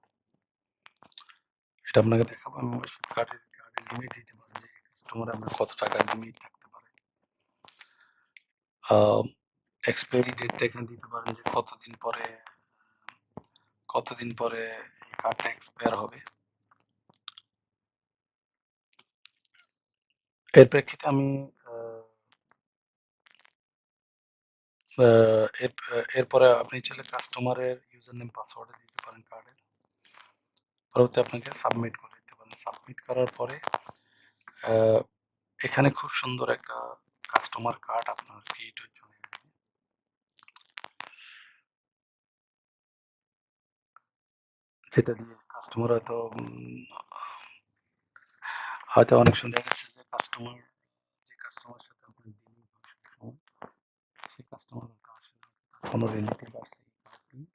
এটা আপনাকে দেখাবো। মেম্বারশিপ কার্ডের লিমিট দিতে পারেন যে কাস্টমার আপনার কত টাকার লিমিট থাকতে পারে। এক্সপায়ারি ডেটটা এখানে দিতে পারেন যে কতদিন পরে এই কার্ডটা এক্সপায়ার হবে। এর প্রেক্ষিতে আমি এরপরে আপনি চাইলে কাস্টমারের ইউজার নেম পাসওয়ার্ড দিতে পারেন কার্ডের। পরবর্তী আপনাকে সাবমিট করে দিতে পারেন। সাবমিট করার পরে এখানে খুব সুন্দর একটা কাস্টমার কার্ড আপনার ক্রিয়েট হয়ে চলে যাবে, যেটা দিয়ে কাস্টমার হয়তো অনেক সময় দেখা গেছে যে কাস্টমার সাথে আপনার ডিলিং হয় সবসময়, সেই কাস্টমার হয়তো আসে না, কোনো রিলেটিভ আসছে,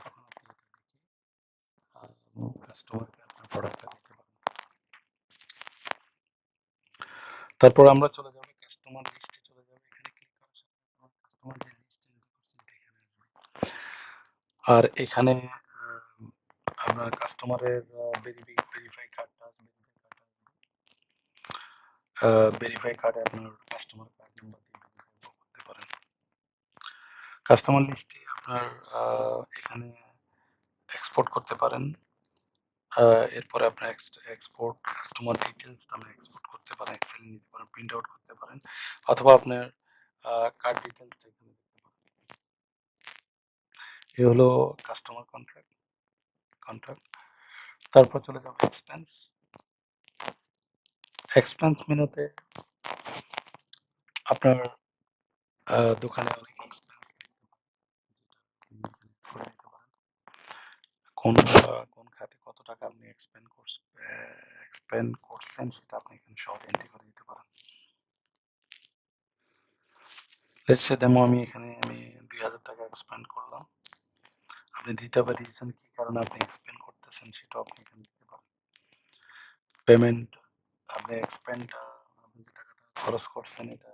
তখন আপনি এটা দেখে কাস্টমারকে আপনার প্রোডাক্টটা দিতে পারেন। তারপর আমরা চলে যাব কাস্টমার লিস্টে চলে যাব। এখানে ক্লিক করার সাথে কাস্টমার যে লিস্ট এন্ট্রি করছেন এটা এখানে আসবে। আর এখানে আপনার কাস্টমারের ভেরিফাই কার্ডটা আসবে। ভেরিফাই কার্ডে আপনার কাস্টমার কার্ড নাম্বার দিয়ে ভেরিফাই করতে পারেন। কাস্টমার লিস্টে আপনার এখানে এক্সপোর্ট করতে পারেন। এরপরে আপনার এক্সপোর্ট কাস্টমার ডিটেলস আপনি এক্সপোর্ট করতে পারেন, এক্সেল নিতে পারেন, প্রিন্ট আউট করতে পারেন অথবা আপনার কার্ড ডিটেলসটা এখানে দেখতে পারেন। এ হলো কাস্টমার কন্ট্রাক্ট। তারপর চলে যাবো এক্সপেন্স। এক্সপেন্স মেনুতে আপনার দোকানে অনেক এক্সপেন্স করে নিতে পারেন। কোন খাতে কত টাকা আপনি এক্সপেন্ড করছেন সেটা আপনি এখানে সব এন্ট্রি করে দিতে পারেন। লেটস সে ডেমো আমি 2000 টাকা এক্সপেন্ড করলাম। আপনি দিতে হবে রিজন কি কারণে আপনি এক্সপেন্ড করতেছেন সেটাও আপনি এখানে দিতে পারেন। পেমেন্ট আপনি আপনি যে টাকাটা খরচ করছেন এটা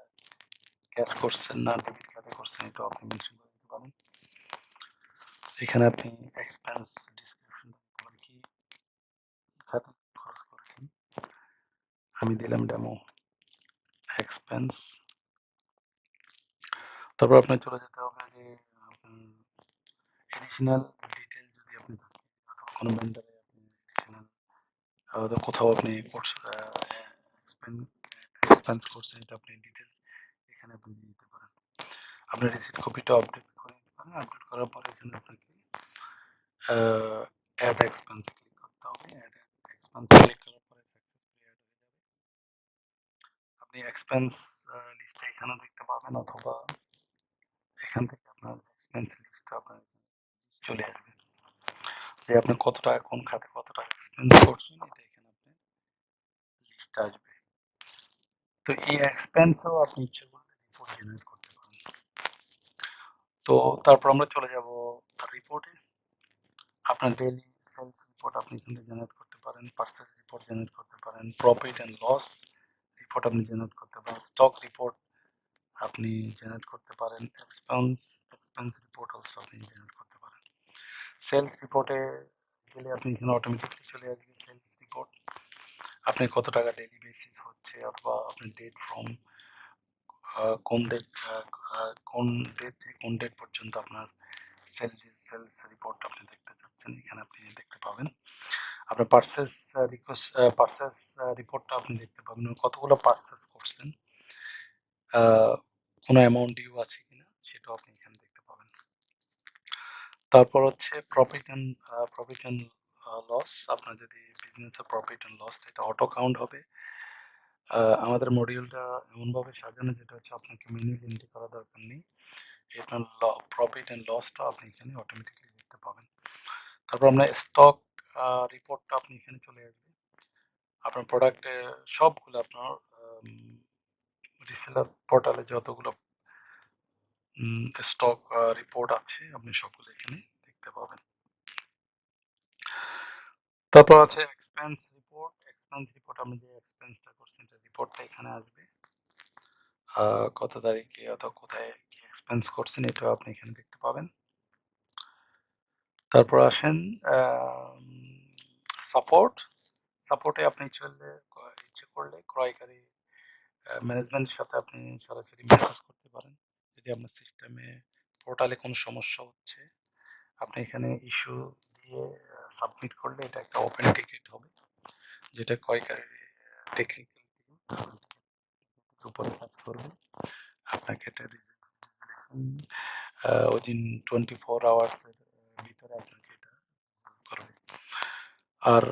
ক্যাশ করছেন না ডেবিট কার্ডে করছেন এটাও আপনি মেনশন করে দিতে পারেন। এখানে আপনি এক্সপেন্স ডিসক্রিপশন দিতে পারেন কি খাতে খরচ করেছেন। আমি দিলাম ডেমো এক্সপেন্স। তারপর আপনার চলে যেতে হবে যে এডিশনাল ডিটেল যদি আপনি থাকে অথবা কোনো ভেন্ডারে আপনি এডিশনাল হয়তো কোথাও আপনি কোর্স এক্সপেন্স করছেন, এটা আপনি ডিটেলস এখানে আপনি দিয়ে দিতে পারেন। আপনার রিসিট কপিটা আপডেট করে দিতে পারেন। আপডেট করার পরে এখানে আপনাকে অ্যাড এক্সপেন্স ক্লিক করতে হবে। অ্যাড এক্সপেন্স ক্লিক করার পরে সাকসেসফুলি অ্যাড হয়ে যাবে। আপনি এক্সপেন্স লিস্টটা এখানেও দেখতে পাবেন, অথবা এখান থেকে আপনার এক্সপেন্স লিস্টটা আপনার চলে আসবে, যে আপনি কত টাকা কোন খাতে কত টাকা এক্সপেন্স করছেন, এটা এখানে আপনার লিস্ট আসবে। তো এই এক্সপেন্সও আপনি ইচ্ছে করলে রিপোর্ট জেনারেট করতে পারেন। তো তারপর আমরা চলে যাব রিপোর্টে। আপনার ডেইলি সেলস রিপোর্ট আপনি এখান থেকে জেনারেট করতে পারেন, পারচেজ রিপোর্ট জেনারেট করতে পারেন, প্রফিট অ্যান্ড লস রিপোর্ট আপনি জেনারেট করতে পারেন, স্টক রিপোর্ট আপনি জেনারেট করতে পারেন, এক্সপেন্স রিপোর্ট অলসো আপনি জেনারেট করতে পারেন। সেলস রিপোর্টে গেলে আপনি এখানে অটোমেটিকলি চলে আসবে সেলস রিপোর্ট। আপনি কত টাকা ডেইলি বেসিস হচ্ছে, অথবা আপনি ডেট ফ্রম কোন ডেট কোন ডেট থেকে কোন ডেট পর্যন্ত আপনার সেলস রিপোর্ট আপনি দেখতে চাচ্ছেন, এখানে আপনি দেখতে পাবেন। আপনার পার্সেস রিকোয়েস্ট পার্সেস রিপোর্টটা আপনি দেখতে পাবেন, কতগুলো পার্সেস করছেন, কোনো অ্যামাউন্ট ডিউ আছে কিনা সেটাও আপনি এখানে দেখতে পাবেন। তারপর হচ্ছে প্রফিট অ্যান্ড লস। আপনার যদি বিজনেসের প্রফিট অ্যান্ড লস, এটা অটো কাউন্ট হবে। আমাদের মডিউলটা এমনভাবে সাজানো যেটা হচ্ছে আপনাকে ম্যানুয়ালি এন্ট্রি করা দরকার নেই। আপনার প্রফিট অ্যান্ড লসটা আপনি এখানে অটোমেটিকলি দেখতে পাবেন। তারপর আপনার স্টক রিপোর্টটা আপনি এখানে চলে আসবে। আপনার প্রোডাক্টে সবগুলো আপনার রিসেলার পোর্টালে যতগুলো স্টক রিপোর্ট আছে আপনি সবগুলো এখানে দেখতে পাবেন। তারপর আছে এক্সপেন্স রিপোর্ট। এক্সপেন্স রিপোর্ট আপনি যে এক্সপেন্সটা করছেন এটা রিপোর্টটা এখানে আসবে। কত তারিখে অথবা কোথায় কি এক্সপেন্স করছেন এটাও আপনি এখানে দেখতে পাবেন। তারপর আসেন সাপোর্ট। সাপোর্টে আপনি ইচ্ছে করলে ক্রয়কারী ম্যানেজমেন্টের সাথে আপনি সরাসরি মেসেজ করতে পারেন। যদি আপনার সিস্টেমে পোর্টালে কোনো সমস্যা হচ্ছে, আপনি এখানে ইস্যু দিয়ে সাবমিট করলে এটা একটা ওপেন টিকেট হবে, যেটা ক্রয়কারী টেকনিক্যাল টিম উপরে কাজ করবে। আপনাকে এটা রেজলিউশন উইদিন 24 আওয়ার্স এর ভিতরে আপনাকে এটা solve করবে। আর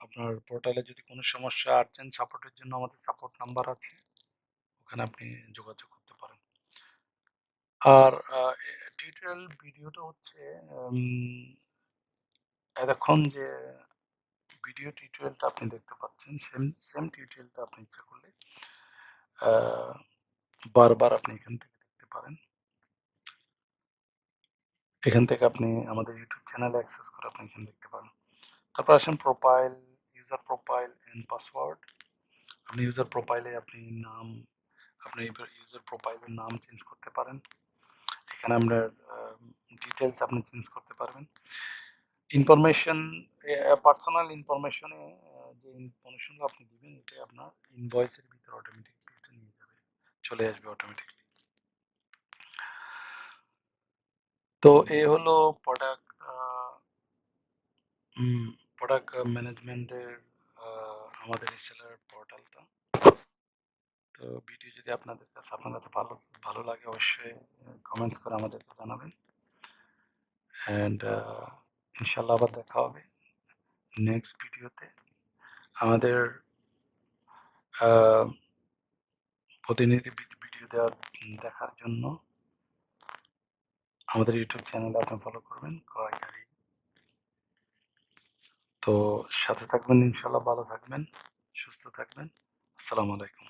আপনার পোর্টালে যদি কোনো সমস্যা আর্জেন্ট সাপোর্টের জন্য আমাদের সাপোর্ট নাম্বার আছে, ওখানে আপনি যোগাযোগ করতে পারেন। আর টিউটোরিয়াল ভিডিওটা হচ্ছে এতক্ষণ যে ভিডিও টিউটোরিয়ালটা আপনি দেখতে পাচ্ছেন, সেম টিউটোরিয়ালটা আপনি ইচ্ছা করলে আহ, বারবার আপনি এখান থেকে দেখতে পারেন। এখান থেকে আপনি আমাদের ইউটিউব চ্যানেলে অ্যাক্সেস করে আপনি এখানে দেখতে পারেন। তারপর আসেন profile, user profile and password. আপনি ইউজার প্রোফাইলে আপনি নাম, আপনি ইউজার প্রোফাইলের নাম চেঞ্জ করতে পারেন। এখানে আমরা ডিটেলস আপনি চেঞ্জ করতে পারবেন। ইনফরমেশন, পার্সোনাল ইনফরমেশনে যে ইনফরমেশনগুলো আপনি দিবেন এটা আপনার ইনভয়েসের ভিতরে অটোমেটিকলি এটা নিয়ে যাবে, চলে আসবে অটোমেটিকলি। তো এই হলো প্রোডাক্ট প্রোডাক্ট ম্যানেজমেন্টের আমাদের রিসেলার পোর্টালটা। তো ভিডিও যদি আপনাদের কাছে আপনার কাছে ভালো ভালো লাগে, অবশ্যই কমেন্টস করে আমাদেরকে জানাবেন। অ্যান্ড ইনশাল্লাহ আবার দেখা হবে নেক্সট ভিডিওতে। আমাদের আহ, প্রতিনিধি ভিডিও দেখার জন্য আমাদের ইউটিউব চ্যানেলে আপনি ফলো করবেন ক্রয়কারী। তো সাথে থাকবেন, ইনশাল্লাহ ভালো থাকবেন, সুস্থ থাকবেন। আসসালামু আলাইকুম।